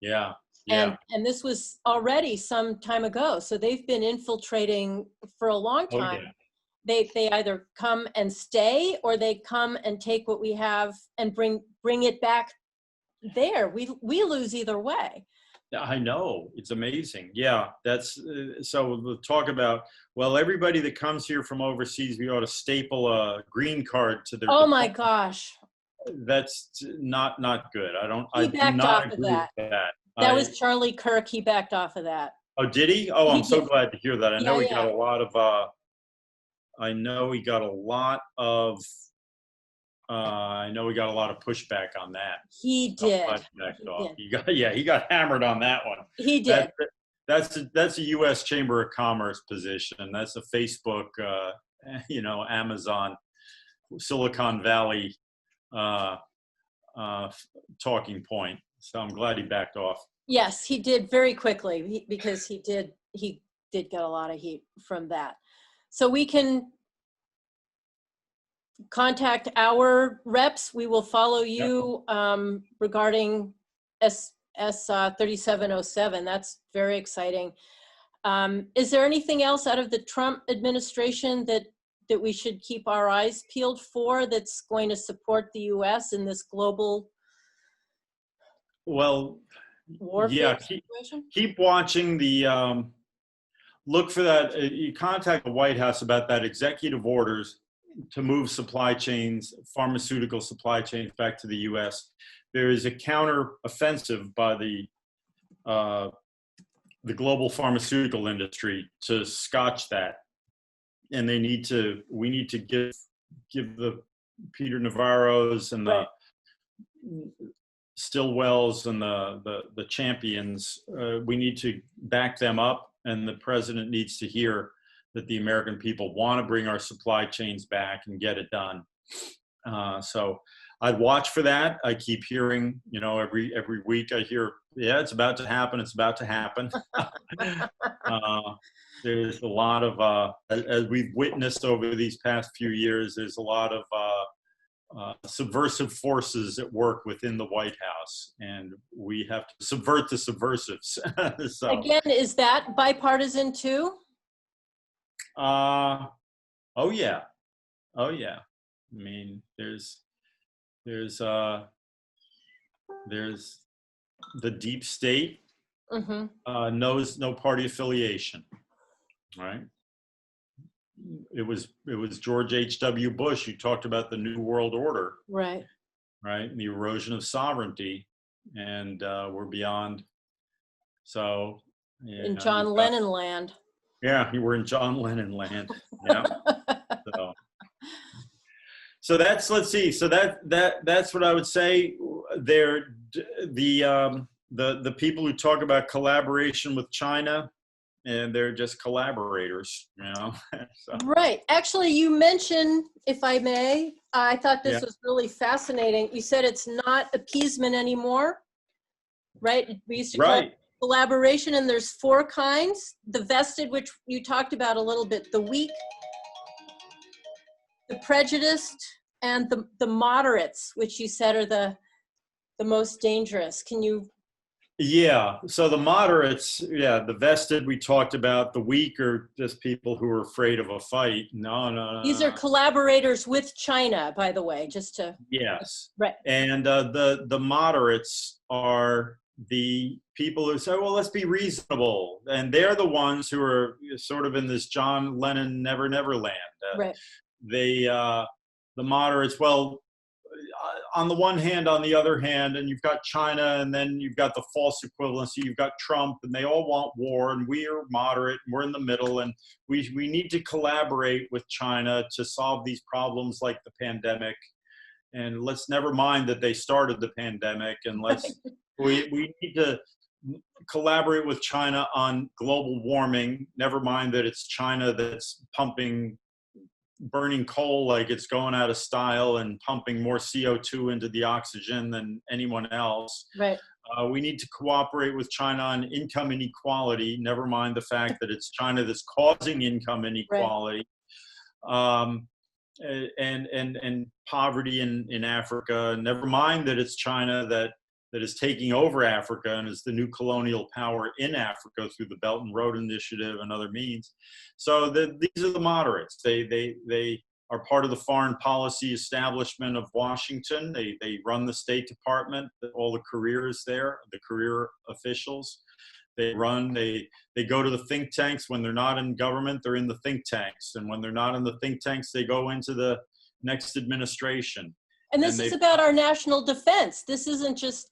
Yeah. Yeah. And this was already some time ago. So they've been infiltrating for a long time. Oh, yeah. They either come and stay, or they come and take what we have and bring it back there. We lose either way. I know, it's amazing. Yeah, that's so we'll talk about, well, everybody that comes here from overseas, we ought to staple a green card to their Oh my gosh. That's not good. He backed off of that. That was Charlie Kirk. He backed off of that. Oh, did he? Oh, I'm so glad to hear that. I know he got a lot of I know he got a lot of pushback on that. He did. He got hammered on that one. He did. That's a U.S. Chamber of Commerce position. That's a Facebook, Amazon, Silicon Valley talking point. So I'm glad he backed off. Yes, he did very quickly, because he did get a lot of heat from that. So we can contact our reps. We will follow you regarding S 3707. That's very exciting. Is there anything else out of the Trump administration that we should keep our eyes peeled for, that's going to support the U.S. in this global warfare situation? Keep watching the look for that. You contact the White House about that executive orders to move supply chains, pharmaceutical supply chains, back to the U.S. There is a counter offensive by the global pharmaceutical industry to scotch that, and we need to give the Peter Navarros and the Stillwells and the champions. We need to back them up, and the president needs to hear that the American people want to bring our supply chains back and get it done. So I'd watch for that. I keep hearing, every week I hear, it's about to happen. It's about to happen. There's a lot of, as we've witnessed over these past few years, there's a lot of subversive forces at work within the White House, and we have to subvert the subversives. So, again, is that bipartisan too? Oh yeah. I mean, there's the deep state knows no party affiliation, right? It was George H.W. Bush who talked about the New World Order, right, and the erosion of sovereignty, and we're beyond. So in John Lennon land. Yeah, you were in John Lennon land. Yeah. So that's, let's see. So that's what I would say. There, the people who talk about collaboration with China, and they're just collaborators, So. Right. Actually, you mentioned, if I may, I thought this was really fascinating. You said it's not appeasement anymore, right? We used to call it collaboration, and there's 4 kinds. The vested, which you talked about a little bit, the weak, the prejudiced, and the moderates, which you said are the most dangerous. Can you? Yeah, so the moderates, the vested we talked about. The weak are just people who are afraid of a fight. No. These are collaborators with China, by the way, just to. Yes. Right. And the moderates are the people who say, well, let's be reasonable. And they're the ones who are sort of in this John Lennon Never Never land. Right. The moderates, well, on the one hand, on the other hand, and you've got China, and then you've got the false equivalency, you've got Trump, and they all want war, and we are moderate, and we're in the middle, and we need to collaborate with China to solve these problems like the pandemic. And let's never mind that they started the pandemic, and we need to collaborate with China on global warming. Never mind that it's China that's pumping burning coal like it's going out of style and pumping more CO2 into the oxygen than anyone else. Right. We need to cooperate with China on income inequality, never mind the fact that it's China that's causing income inequality. Right. And poverty in Africa, never mind that it's China that is taking over Africa and is the new colonial power in Africa through the Belt and Road Initiative and other means. So these are the moderates. They are part of the foreign policy establishment of Washington. They run the State Department, all the careers there, the career officials. They go to the think tanks. When they're not in government, they're in the think tanks. And when they're not in the think tanks, they go into the next administration. And this is about our national defense. This isn't just,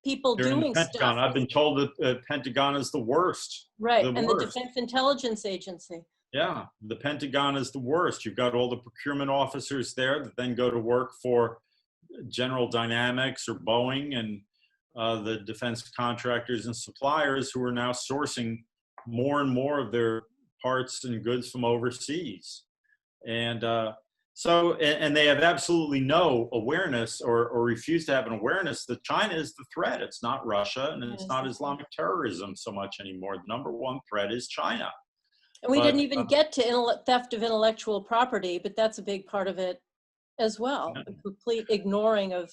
people doing stuff. I've been told that the Pentagon is the worst. Right, and the Defense Intelligence Agency. Yeah, the Pentagon is the worst. You've got all the procurement officers there that then go to work for General Dynamics or Boeing and the defense contractors and suppliers who are now sourcing more and more of their parts and goods from overseas. And and they have absolutely no awareness or refuse to have an awareness that China is the threat. It's not Russia and it's not Islamic terrorism so much anymore. The number one threat is China. And we didn't even get to theft of intellectual property, but that's a big part of it as well. The complete ignoring of.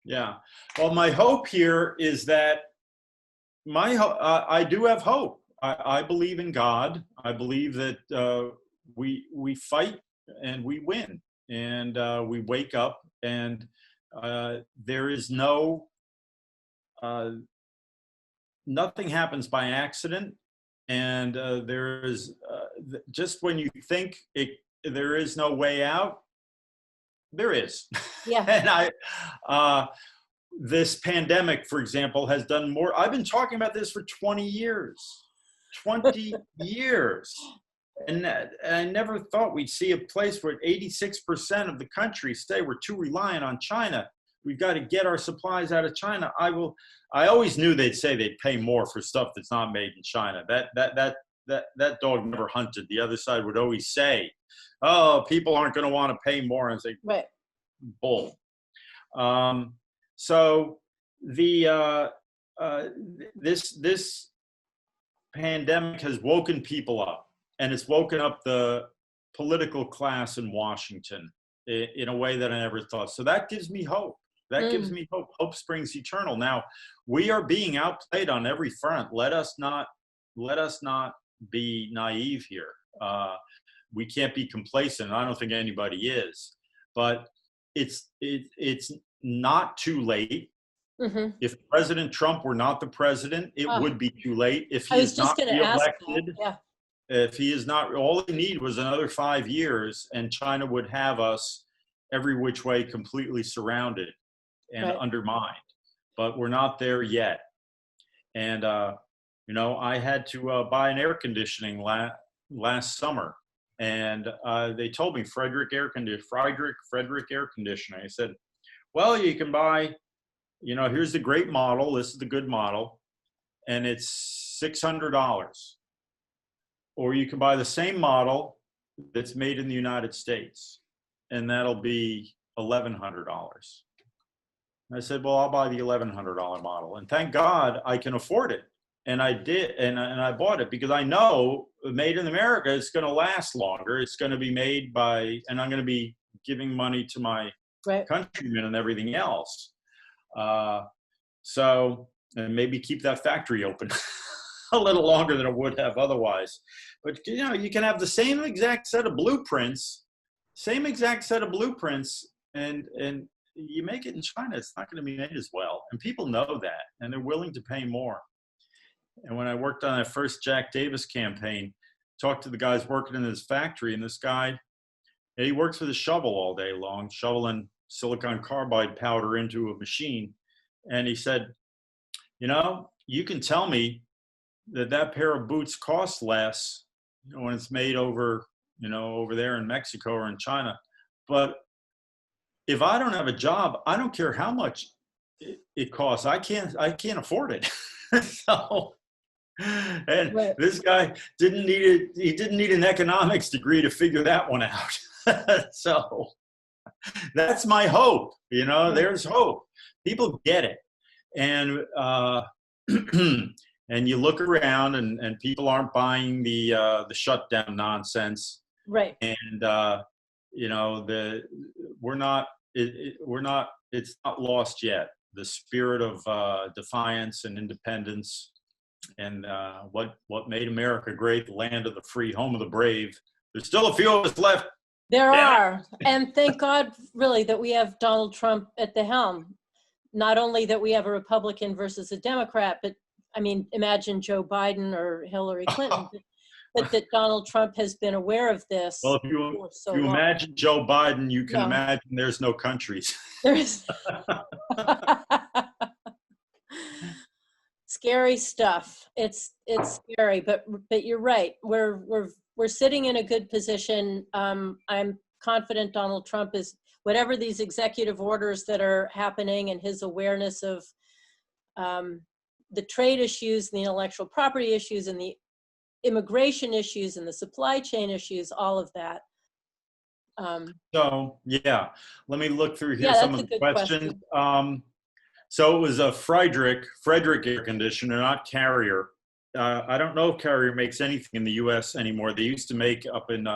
Yeah. Well, my hope here is that I do have hope. I believe in God. I believe that we fight and we win, and we wake up, and there is nothing happens by accident, and there is just when you think there is no way out, there is. Yeah. And this pandemic, for example, has done more. I've been talking about this for 20 years. 20 years. And I never thought we'd see a place where 86% of the country say we're too reliant on China. We've got to get our supplies out of China. I always knew they'd say they'd pay more for stuff that's not made in China. That dog never hunted. The other side would always say, "Oh, people aren't going to want to pay more." And say, right. Bull. So this pandemic has woken people up. And it's woken up the political class in Washington in a way that I never thought. So that gives me hope. That gives me hope. Hope springs eternal. Now, we are being outplayed on every front. Let us not be naive here. We can't be complacent. I don't think anybody is. But it's not too late. Mm-hmm. If President Trump were not the president, it would be too late. If he is not reelected. If he is not, all he need was another 5 years, and China would have us every which way completely surrounded and undermined. But we're not there yet. And I had to buy an air conditioning last summer, and they told me Frederick Air Conditioning. I said, well, you can buy, here's the great model. This is the good model, and it's $600. Or you can buy the same model that's made in the United States, and that'll be $1,100. I said, well, I'll buy the $1,100 model. And thank God I can afford it. And I did, and I bought it because I know made in America, it's going to last longer. It's going to be made by, and I'm going to be giving money to my countrymen and everything else. So, and maybe keep that factory open a little longer than it would have otherwise. But you can have the same exact set of blueprints, and you make it in China, it's not going to be made as well. And people know that, and they're willing to pay more. And when I worked on that first Jack Davis campaign, talked to the guys working in his factory, and this guy, he works with a shovel all day long, shoveling silicon carbide powder into a machine. And he said, you can tell me that pair of boots costs less when it's made over there in Mexico or in China. But if I don't have a job, I don't care how much it costs. I can't afford it. So And Right. this guy didn't need it. He didn't need an economics degree to figure that one out. So that's my hope. There's hope. People get it. And and you look around, and people aren't buying the shutdown nonsense. Right. And we're not. We're not. It's not lost yet. The spirit of defiance and independence, and what made America great, the land of the free, home of the brave. There's still a few of us left. There are. And thank God, really, that we have Donald Trump at the helm. Not only that we have a Republican versus a Democrat, but I mean, imagine Joe Biden or Hillary Clinton, but that Donald Trump has been aware of this. Well, if you imagine Joe Biden, you can imagine there's no countries. There's scary stuff. It's scary, but you're right. We're sitting in a good position. I'm confident Donald Trump is, whatever these executive orders that are happening, and his awareness of the trade issues, and the intellectual property issues, and the immigration issues, and the supply chain issues, all of that. So yeah, let me look through here some of the questions. So it was a Frederick air conditioner, not Carrier. I don't know if Carrier makes anything in the U.S. anymore. They used to make up in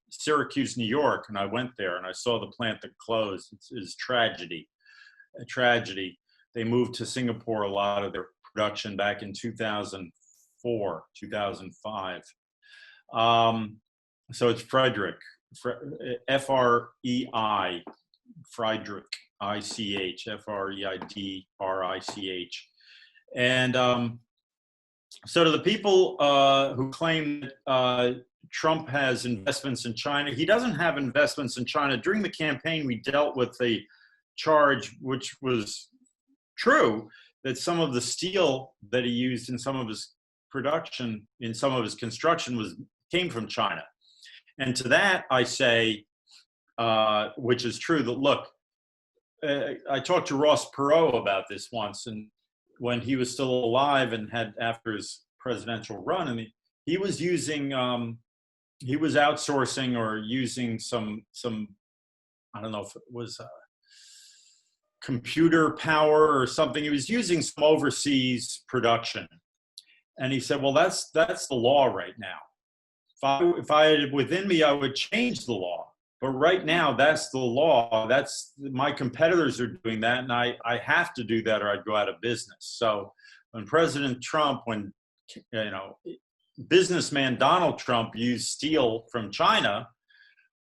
Syracuse, New York, and I went there and I saw the plant that closed. It's a tragedy. They moved to Singapore a lot of their production back in 2004, 2005. So it's Frederick, F-R-E-I, Friedrich, I-C-H, F-R-E-I-D-R-I-C-H. And so to the people who claim that Trump has investments in China, he doesn't have investments in China. During the campaign, we dealt with the charge, which was true, that some of the steel that he used in some of his production, in some of his construction, came from China. And to that, I say, which is true, that look, I talked to Ross Perot about this once, and when he was still alive and had after his presidential run, and he was using, he was outsourcing or using some I don't know if it was computer power or something. He was using some overseas production, and he said, "Well, that's the law right now. If I had it within me, I would change the law. But right now, that's the law. That's my competitors are doing that, and I have to do that, or I'd go out of business." So when President Trump, when businessman Donald Trump used steel from China,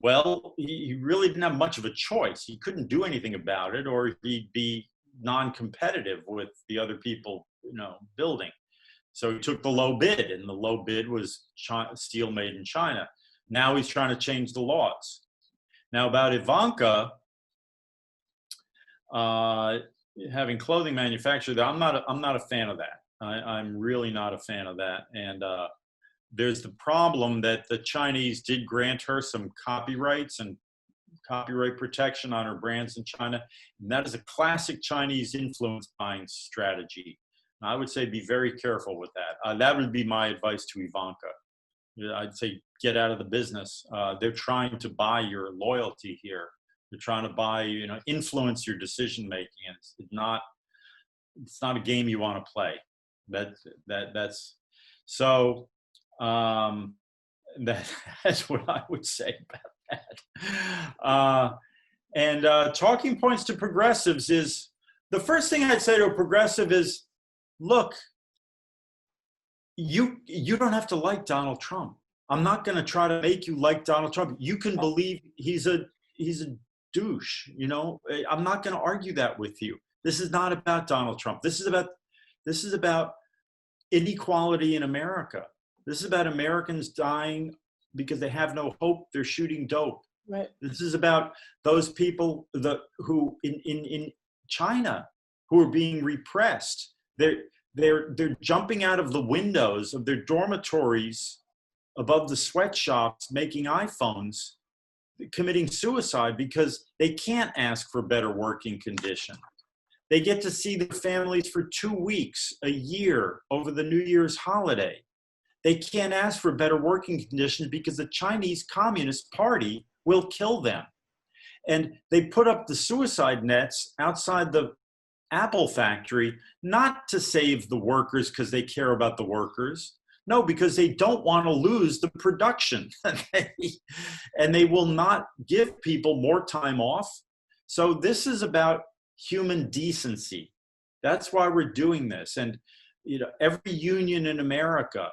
well, he really didn't have much of a choice. He couldn't do anything about it, or he'd be non-competitive with the other people, building. So he took the low bid, and the low bid was steel made in China. Now he's trying to change the laws. Now about Ivanka having clothing manufactured, I'm not a fan of that. I'm really not a fan of that. And there's the problem that the Chinese did grant her some copyrights and copyright protection on her brands in China. And that is a classic Chinese influence buying strategy. And I would say be very careful with that. That would be my advice to Ivanka. I'd say get out of the business. They're trying to buy your loyalty here. They're trying to buy, influence your decision making. And it's not a game you want to play. That's so. That's what I would say about that. And talking points to progressives is, the first thing I'd say to a progressive is, look, you don't have to like Donald Trump. I'm not going to try to make you like Donald Trump. You can believe he's a douche. I'm not going to argue that with you. This is not about Donald Trump. This is about inequality in America. This is about Americans dying because they have no hope. They're shooting dope. Right. This is about those people who in China who are being repressed. They're jumping out of the windows of their dormitories above the sweatshops, making iPhones, committing suicide because they can't ask for better working conditions. They get to see their families for 2 weeks, a year, over the New Year's holiday. They can't ask for better working conditions because the Chinese Communist Party will kill them. And they put up the suicide nets outside the Apple factory, not to save the workers because they care about the workers. No, because they don't want to lose the production. And they will not give people more time off. So this is about human decency. That's why we're doing this. And every union in America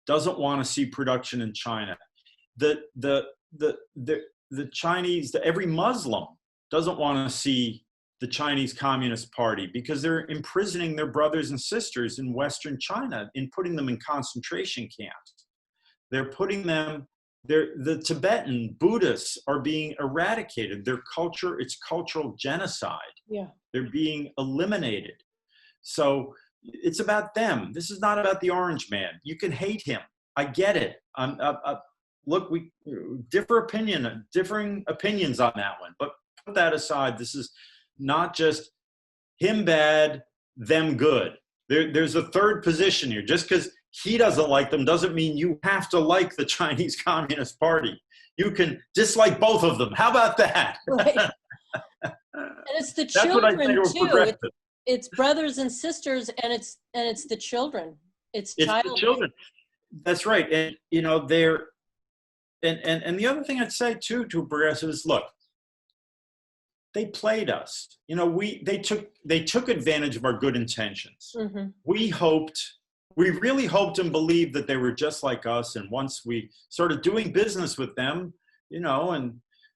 doesn't want to see production in China. The Chinese, every Muslim doesn't want to see the Chinese Communist Party because they're imprisoning their brothers and sisters in Western China and putting them in concentration camps. They're putting them, the Tibetan Buddhists are being eradicated. Their culture, it's cultural genocide. Yeah. They're being eliminated. So it's about them. This is not about the orange man. You can hate him. I get it. Look, we differing opinions on that one, but put that aside. This is not just him bad, them good. There's a third position here. Just because he doesn't like them doesn't mean you have to like the Chinese Communist Party. You can dislike both of them. How about that? Right. And it's the children too. It's brothers and sisters, and it's the children. It's the children. That's right. And they're and the other thing I'd say too to progressives is, look, they played us. They took advantage of our good intentions. Mm-hmm. We really hoped and believed that they were just like us. And once we started doing business with them, and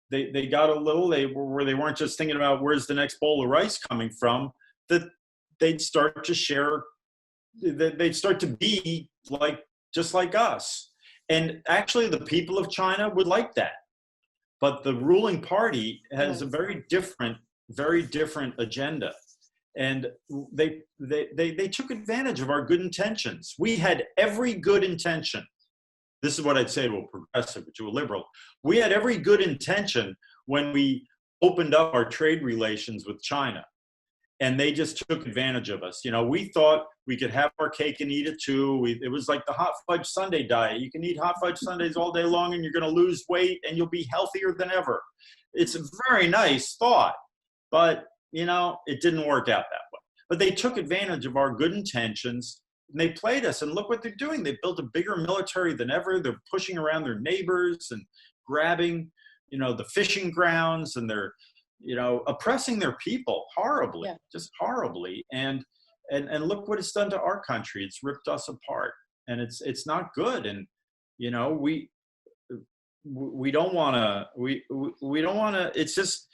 they got a little, where they weren't just thinking about where's the next bowl of rice coming from, that they'd start to share, they'd start to be just like us. And actually the people of China would like that. But the ruling party has a very different agenda. And they took advantage of our good intentions. We had every good intention. This is what I'd say to a progressive, to a liberal. We had every good intention when we opened up our trade relations with China. And they just took advantage of us. We thought we could have our cake and eat it too. It was like the hot fudge sundae diet. You can eat hot fudge sundaes all day long and you're going to lose weight and you'll be healthier than ever. It's a very nice thought, but it didn't work out that way. But they took advantage of our good intentions and they played us. And look what they're doing. They built a bigger military than ever. They're pushing around their neighbors and grabbing, the fishing grounds, and they're oppressing their people horribly, just horribly. And look what it's done to our country. It's ripped us apart, and it's not good. And we don't want to, it's just,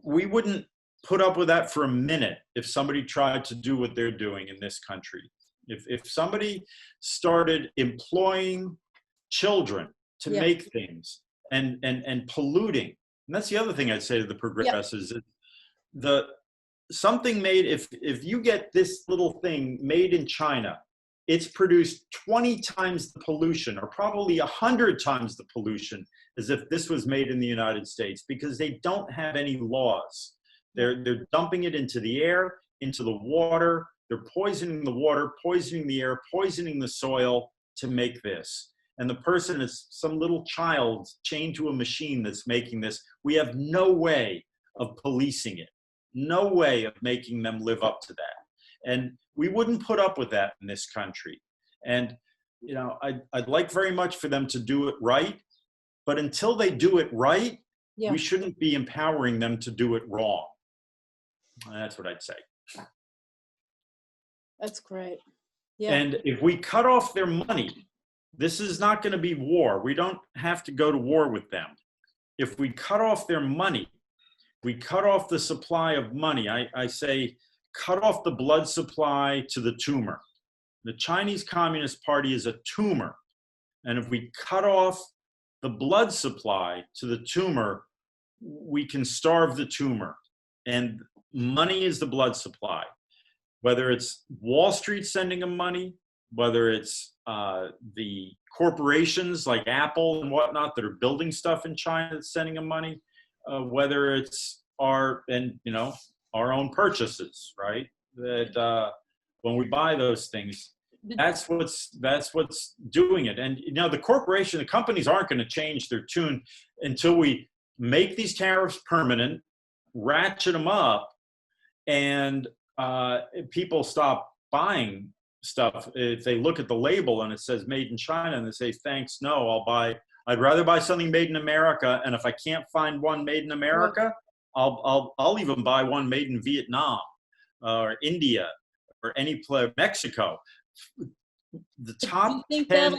we wouldn't put up with that for a minute if somebody tried to do what they're doing in this country. If somebody started employing children to make things and polluting. And that's the other thing I'd say to the progressives. Something made, if you get this little thing made in China, it's produced 20 times the pollution, or probably 100 times the pollution, as if this was made in the United States, because they don't have any laws. They're dumping it into the air, into the water. They're poisoning the water, poisoning the air, poisoning the soil to make this. And the person is some little child chained to a machine that's making this. We have no way of policing it, no way of making them live up to that. And we wouldn't put up with that in this country. And, I'd like very much for them to do it right. But until they do it right, we shouldn't be empowering them to do it wrong. And that's what I'd say. That's great. Yeah. And if we cut off their money, this is not going to be war. We don't have to go to war with them. If we cut off their money, we cut off the supply of money. I say cut off the blood supply to the tumor. The Chinese Communist Party is a tumor. And if we cut off the blood supply to the tumor, we can starve the tumor. And money is the blood supply. Whether it's Wall Street sending them money, whether it's the corporations like Apple and whatnot that are building stuff in China that's sending them money, whether it's our our own purchases, right? That when we buy those things, that's what's doing it. And the companies aren't going to change their tune until we make these tariffs permanent, ratchet them up, and people stop buying stuff. If they look at the label and it says made in China and they say, thanks, no, I'd rather buy something made in America. And if I can't find one made in America, I'll even buy one made in Vietnam or India or Mexico. The top 10.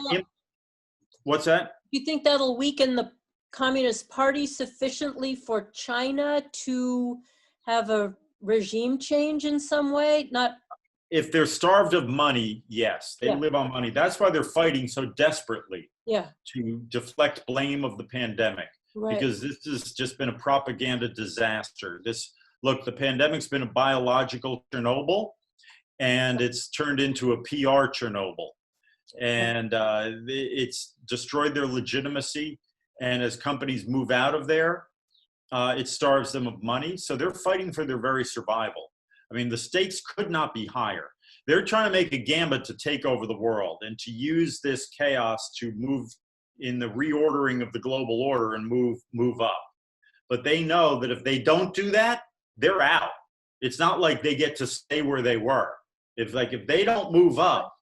What's that? Do you think that'll weaken the Communist Party sufficiently for China to have a regime change in some way? Not if they're starved of money, yes, they live on money. That's why they're fighting so desperately to deflect blame of the pandemic, because this has just been a propaganda disaster. Look, the pandemic's been a biological Chernobyl, and it's turned into a PR Chernobyl, and it's destroyed their legitimacy. And as companies move out of there, it starves them of money. So they're fighting for their very survival. I mean, the stakes could not be higher. They're trying to make a gambit to take over the world and to use this chaos to move in the reordering of the global order and move up. But they know that if they don't do that, they're out. It's not like they get to stay where they were. If they don't move up,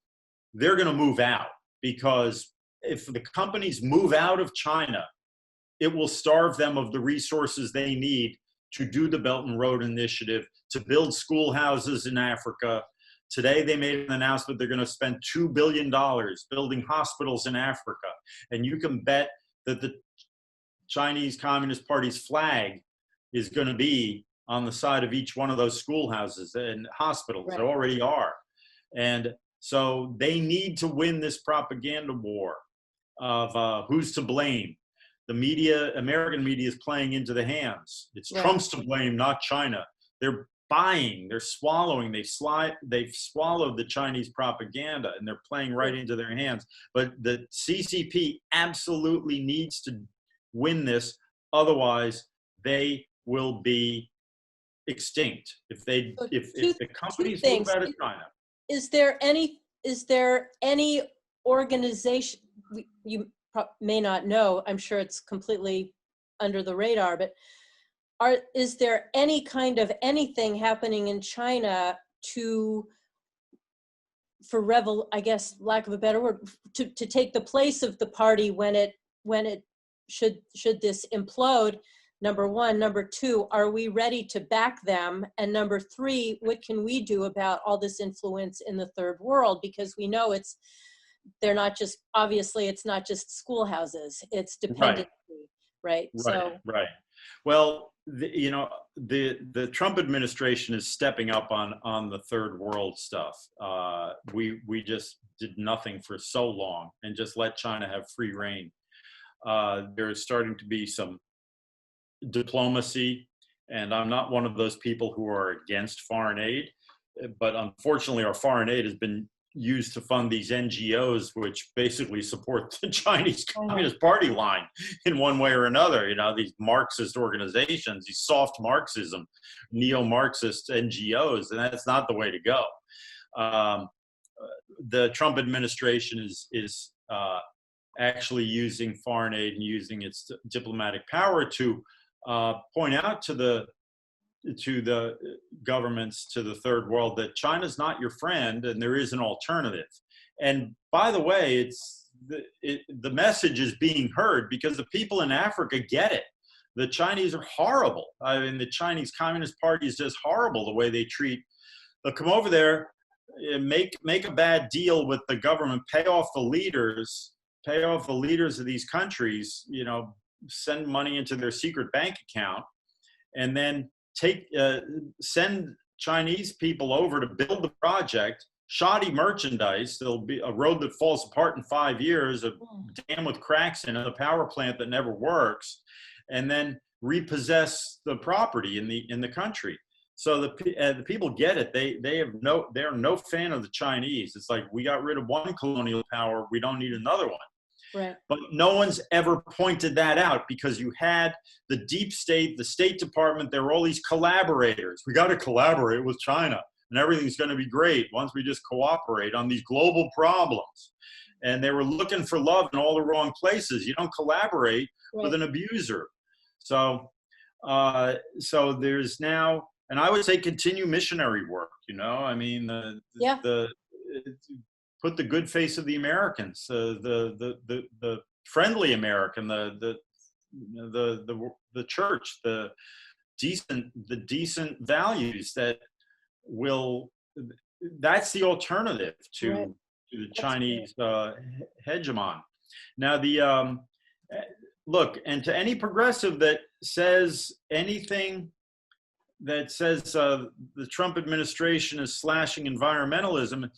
they're going to move out, because if the companies move out of China, it will starve them of the resources they need to do the Belt and Road Initiative, to build schoolhouses in Africa. Today, they made an announcement they're going to spend $2 billion building hospitals in Africa. And you can bet that the Chinese Communist Party's flag is going to be on the side of each one of those schoolhouses and hospitals. They already are. And so they need to win this propaganda war of who's to blame. The media, American media, is playing into the hands. It's Trump's to blame, not China. They're buying, they're swallowing, they've swallowed the Chinese propaganda, and they're playing right into their hands. But the CCP absolutely needs to win this, otherwise they will be extinct. If the companies move out of China. Is there any organization, you may not know, I'm sure it's completely under the radar, but is there any kind of anything happening in China I guess, lack of a better word, to take the place of the party when it should this implode? Number one. Number two, are we ready to back them? And number three, what can we do about all this influence in the third world? Because we know it's not just schoolhouses, it's dependency, right? Right. Well, the Trump administration is stepping up on the third world stuff. We just did nothing for so long and just let China have free reign. There's starting to be some diplomacy, and I'm not one of those people who are against foreign aid, but unfortunately our foreign aid has been used to fund these NGOs, which basically support the Chinese Communist Party line in one way or another. These Marxist organizations, these soft Marxism, neo-Marxist NGOs, and that's not the way to go. The Trump administration is actually using foreign aid and using its diplomatic power to point out to the governments, to the third world, that China's not your friend and there is an alternative. And by the way, the message is being heard because the people in Africa get it. The Chinese are horrible. I mean, the Chinese Communist Party is just horrible the way they treat. They'll come over there, make a bad deal with the government, pay off the leaders of these countries, send money into their secret bank account, and then send Chinese people over to build the project, shoddy merchandise. There'll be a road that falls apart in 5 years, a dam with cracks in it, a power plant that never works, and then repossess the property in the country. So the people get it. They're no fan of the Chinese. It's like, we got rid of one colonial power, we don't need another one. Right. But no one's ever pointed that out because you had the deep state, the State Department, there were all these collaborators. We got to collaborate with China and everything's going to be great once we just cooperate on these global problems. And they were looking for love in all the wrong places. You don't collaborate with an abuser. So, so there's now, and I would say continue missionary work, you know, I mean, put the good face of the Americans, the friendly American, the church, the decent values that will, that's the alternative to the Chinese hegemon. Now look, and to any progressive that says anything that says the Trump administration is slashing environmentalism,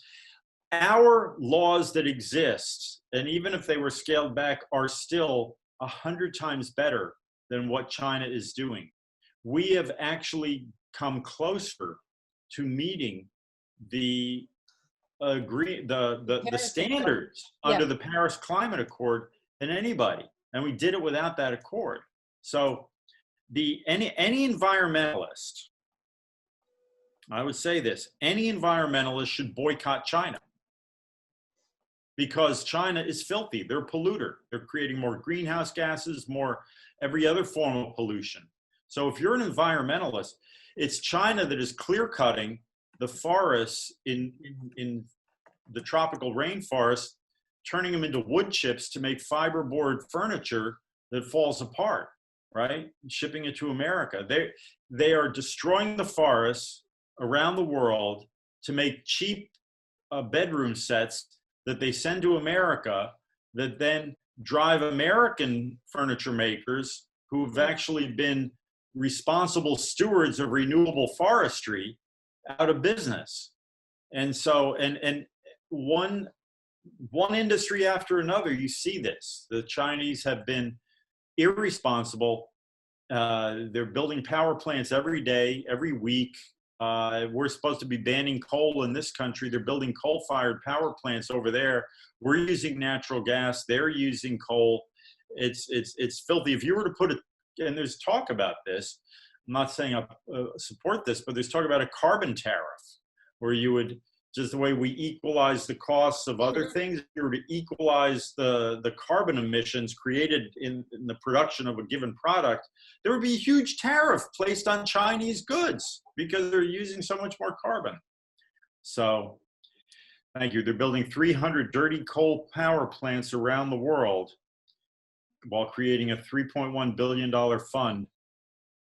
our laws that exist, and even if they were scaled back, are still 100 times better than what China is doing. We have actually come closer to meeting the standards under the Paris Climate Accord than anybody, and we did it without that accord. So any environmentalist, I would say this, any environmentalist should boycott China because China is filthy. They're a polluter. They're creating more greenhouse gases, more every other form of pollution. So if you're an environmentalist, it's China that is clear cutting the forests in the tropical rainforest, turning them into wood chips to make fiberboard furniture that falls apart, right? And shipping it to America. They are destroying the forests around the world to make cheap bedroom sets that they send to America that then drive American furniture makers who have actually been responsible stewards of renewable forestry out of business. And so, and one industry after another, you see this. The Chinese have been irresponsible. They're building power plants every day, every week. We're supposed to be banning coal in this country. They're building coal-fired power plants over there. We're using natural gas. They're using coal. It's filthy. If you were to put it, and there's talk about this, I'm not saying I support this, but there's talk about a carbon tariff where you would, just the way we equalize the costs of other things, if you were to equalize the carbon emissions created in the production of a given product, there would be a huge tariff placed on Chinese goods because they're using so much more carbon. So, thank you. They're building 300 dirty coal power plants around the world while creating a $3.1 billion fund.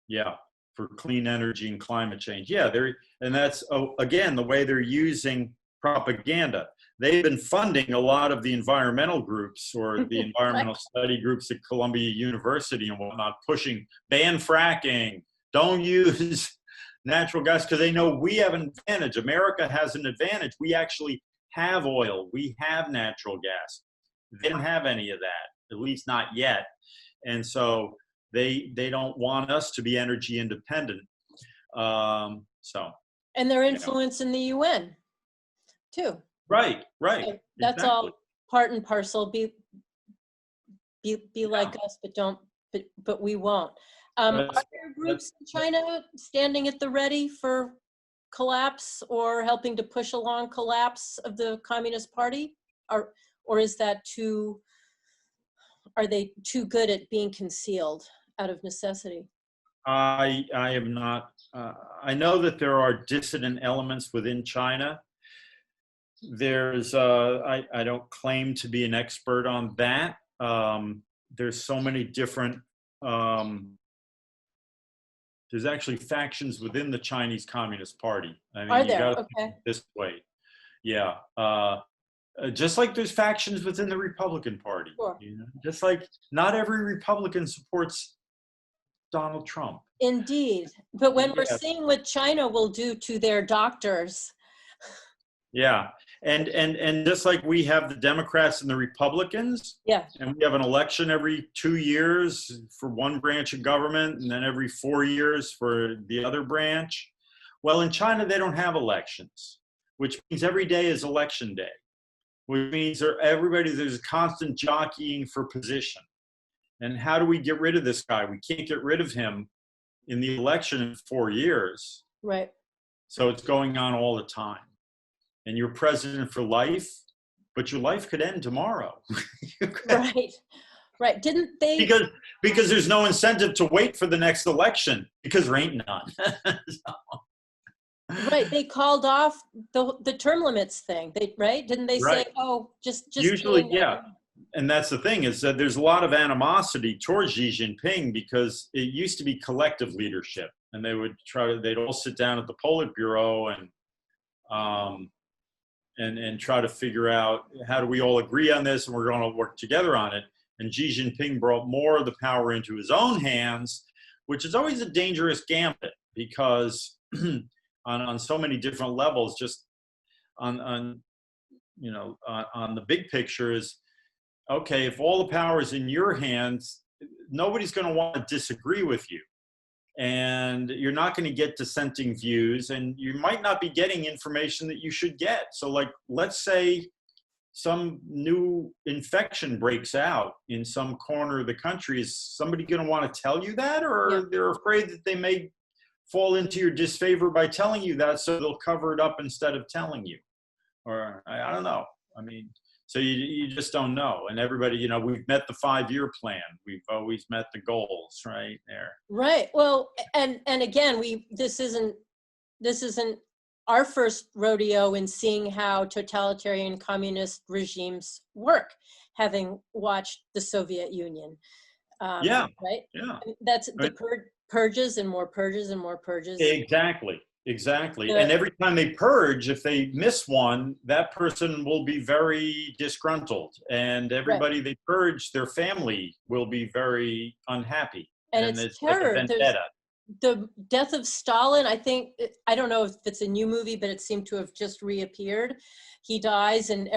Yeah, for clean energy and climate change. Yeah, and that's, again, the way they're using propaganda. They've been funding a lot of the environmental groups or the environmental study groups at Columbia University and whatnot, pushing ban fracking, don't use natural gas, because they know we have an advantage. America has an advantage. We actually have oil. We have natural gas. They don't have any of that, at least not yet. And so they don't want us to be energy independent. And their influence in the UN, too. Right. So that's exactly. All part and parcel. Be like us, but we won't. Are there groups in China standing at the ready for collapse or helping to push along collapse of the Communist Party? Or is that are they too good at being concealed out of necessity? I am not, I know that there are dissident elements within China. There's, I don't claim to be an expert on that. There's so many different, there's actually factions within the Chinese Communist Party. I mean, are there? You gotta okay. think this way. Yeah. Just like there's factions within the Republican Party. Sure. You know? Just like not every Republican supports Donald Trump. Indeed. But when we're seeing what China will do to their doctors. Yeah. And just like we have the Democrats and the Republicans, and we have an election every 2 years for one branch of government and then every 4 years for the other branch. Well, in China, they don't have elections, which means every day is election day. which means there's a constant jockeying for position. And how do we get rid of this guy? We can't get rid of him in the election in 4 years. Right. So it's going on all the time. And you're president for life, but your life could end tomorrow. Right. Right. Didn't they? Because there's no incentive to wait for the next election, because there ain't none. Right. They called off the term limits thing. Right? Didn't they say, Right. oh, just Usually, yeah. And that's the thing, is that there's a lot of animosity towards Xi Jinping, because it used to be collective leadership, and they'd all sit down at the Politburo and try to figure out, how do we all agree on this, and we're going to work together on it. And Xi Jinping brought more of the power into his own hands, which is always a dangerous gambit, because on so many different levels, just on the big picture is, okay, if all the power is in your hands, nobody's going to want to disagree with you. And you're not going to get dissenting views, and you might not be getting information that you should get. So, like, let's say some new infection breaks out in some corner of the country. Is somebody going to want to tell you that? Or they're afraid that they may fall into your disfavor by telling you that, so they'll cover it up instead of telling you? Or I don't know. I mean, so you just don't know. And everybody, we've met the 5-year plan. We've always met the goals, right there. Right. Well, and again, this isn't our first rodeo in seeing how totalitarian communist regimes work, having watched the Soviet Union. Right. Yeah. That's the purges and more purges and more purges. Exactly. And every time they purge, if they miss one, that person will be very disgruntled. And everybody they purge, their family will be very unhappy. And it's terror. Like a vendetta. The death of Stalin, I don't know if it's a new movie, but it seemed to have just reappeared. He dies, and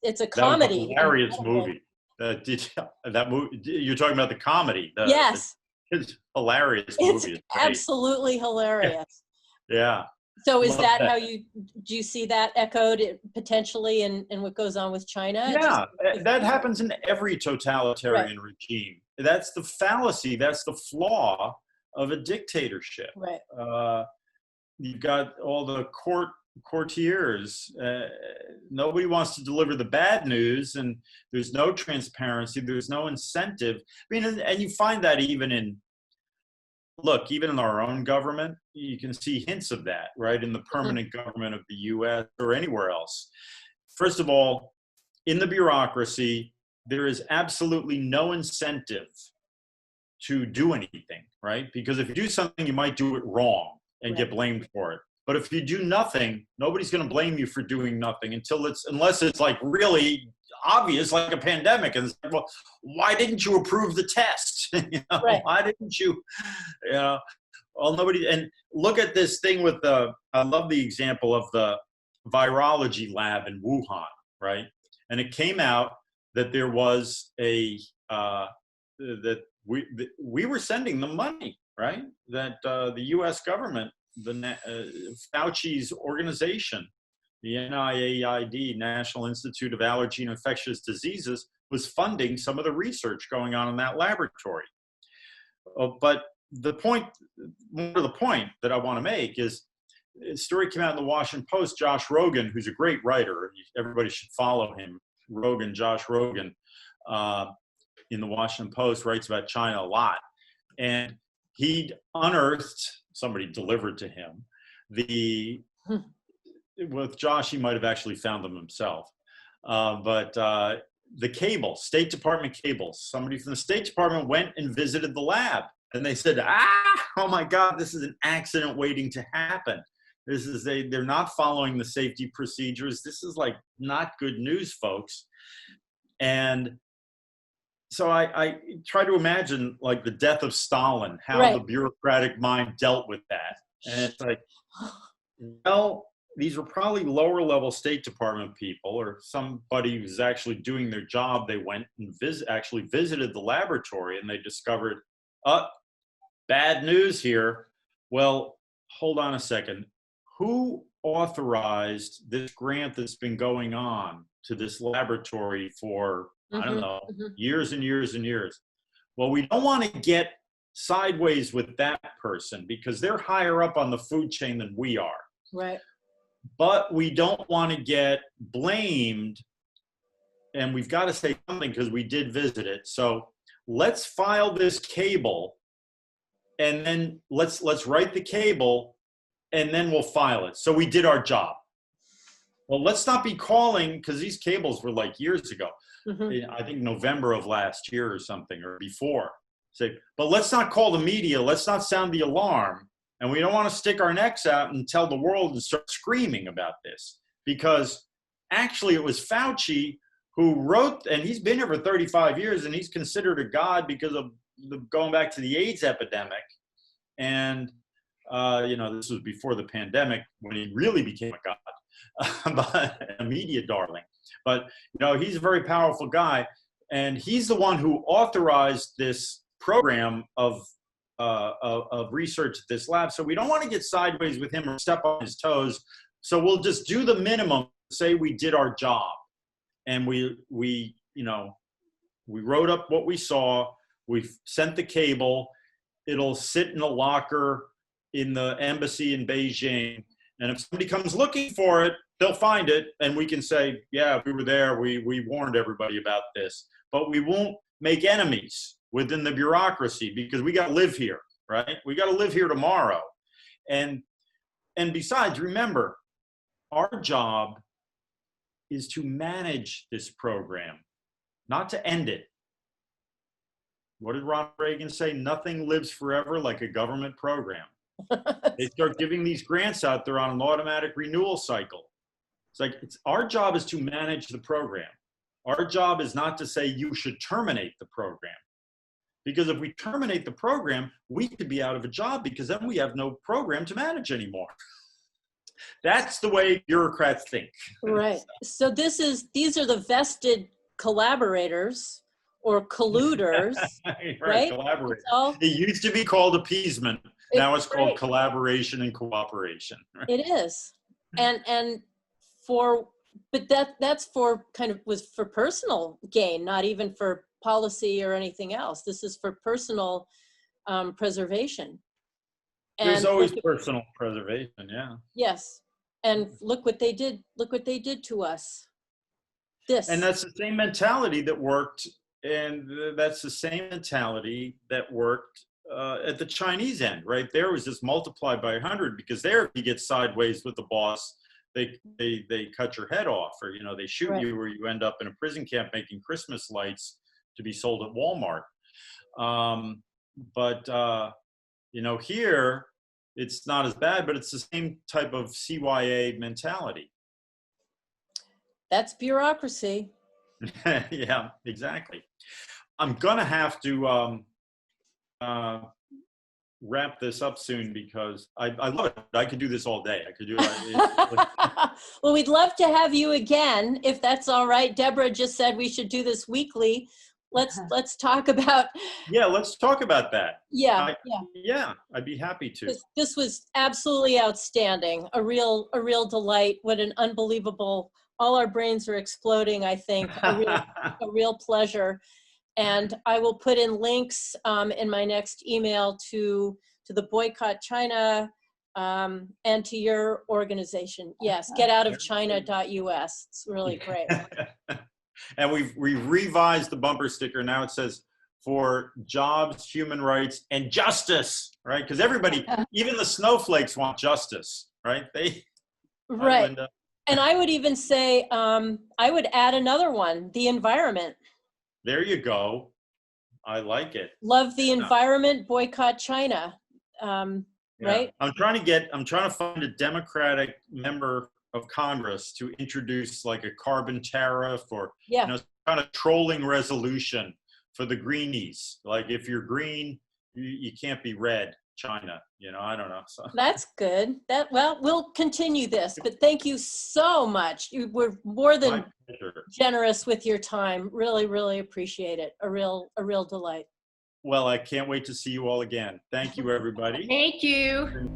it's a comedy. That was a hilarious movie. That movie, you're talking about the comedy. Yes. It's hilarious movie. It's absolutely hilarious. Yeah. So is that how do you see that echoed potentially in what goes on with China? Yeah, that happens in every totalitarian regime. That's the fallacy. That's the flaw of a dictatorship. Right. You've got all the courtiers. Nobody wants to deliver the bad news, and there's no transparency. There's no incentive. I mean, and you find that even in our own government, you can see hints of that, right? In the permanent government of the US or anywhere else. First of all, in the bureaucracy, there is absolutely no incentive to do anything, right? Because if you do something, you might do it wrong and get blamed for it. But if you do nothing, nobody's going to blame you for doing nothing unless it's like really obvious, like a pandemic. And it's like, well, why didn't you approve the test? Why didn't you? Well, nobody. And look at this thing with I love the example of the virology lab in Wuhan, right? And it came out that there was that we were sending them money, right? That the U.S. government, Fauci's organization, the NIAID, National Institute of Allergy and Infectious Diseases, was funding some of the research going on in that laboratory. But the point that I want to make is, a story came out in the Washington Post. Josh Rogan, who's a great writer, everybody should follow him. Josh Rogan, in the Washington Post, writes about China a lot. And he unearthed, somebody delivered to him, with Josh, he might have actually found them himself. But the cables, State Department cables, somebody from the State Department went and visited the lab. And they said, oh my God, this is an accident waiting to happen. They're not following the safety procedures. This is like not good news, folks. And so I try to imagine like the death of Stalin, how the bureaucratic mind dealt with that. And it's like, well, these were probably lower level State Department people, or somebody who's actually doing their job. They went and actually visited the laboratory, and they discovered, bad news here. Well, hold on a second. Who authorized this grant that's been going on to this laboratory for, I don't know, mhm. years and years and years. Well, we don't want to get sideways with that person because they're higher up on the food chain than we are. Right. But we don't want to get blamed, and we've got to say something because we did visit it. So let's file this cable, and then let's write the cable, and then we'll file it. So we did our job. Well, let's not be calling, because these cables were like years ago. I think November of last year or something, or before. Say, but let's not call the media. Let's not sound the alarm. And we don't want to stick our necks out and tell the world and start screaming about this. Because actually it was Fauci who wrote, and he's been here for 35 years, and he's considered a god because of going back to the AIDS epidemic. And, you know, this was before the pandemic when he really became a god. But a media darling. But you know, he's a very powerful guy, and he's the one who authorized this program of research at this lab. So we don't want to get sideways with him or step on his toes. So we'll just do the minimum, say we did our job, and we wrote up what we saw. We sent the cable. It'll sit in a locker in the embassy in Beijing. And if somebody comes looking for it, they'll find it, and we can say, yeah, we were there, we warned everybody about this. But we won't make enemies within the bureaucracy because we got to live here, right? We got to live here tomorrow. And besides, remember, our job is to manage this program, not to end it. What did Ronald Reagan say? Nothing lives forever like a government program. They start giving these grants out there on an automatic renewal cycle. It's like, our job is to manage the program. Our job is not to say you should terminate the program. Because if we terminate the program, we could be out of a job because then we have no program to manage anymore. That's the way bureaucrats think. Right. So these are the vested collaborators or colluders, right? Collaborate. It used to be called appeasement. Now it's called collaboration and cooperation. Right? It is. And but that's for was for personal gain, not even for policy or anything else. This is for personal preservation. And there's always personal preservation, yeah. Yes. And look what they did. Look what they did to us. And that's the same mentality that worked, and that's the same mentality that worked at the Chinese end, right? There was just multiplied by 100 because there, if you get sideways with the boss, they cut your head off, or they shoot you, or you end up in a prison camp making Christmas lights to be sold at Walmart. Here it's not as bad, but it's the same type of CYA mentality. That's bureaucracy. Yeah, exactly. I'm gonna have to wrap this up soon because I love it. I could do this all day. I could do it. Well, we'd love to have you again, if that's all right. Deborah just said we should do this weekly. Let's talk about. Yeah, let's talk about that. Yeah, yeah, I'd be happy to. This was absolutely outstanding. A real delight. What an unbelievable. All our brains are exploding, I think. A real pleasure. And I will put in links in my next email to the Boycott China and to your organization. Yes, getoutofchina.us. It's really great. And we've revised the bumper sticker. Now it says, for jobs, human rights, and justice, right? Because everybody, even the snowflakes, want justice, right? Right. And I would even say, I would add another one, the environment. There you go. I like it. Love the environment, boycott China. Right? I'm trying to find a Democratic member of Congress to introduce like a carbon tariff or kind of trolling resolution for the greenies. Like if you're green, you can't be red. China, I don't know. So. That's good. We'll continue this, but thank you so much. You were more than generous with your time. Really, really appreciate it. A real delight. Well, I can't wait to see you all again. Thank you, everybody. Thank you.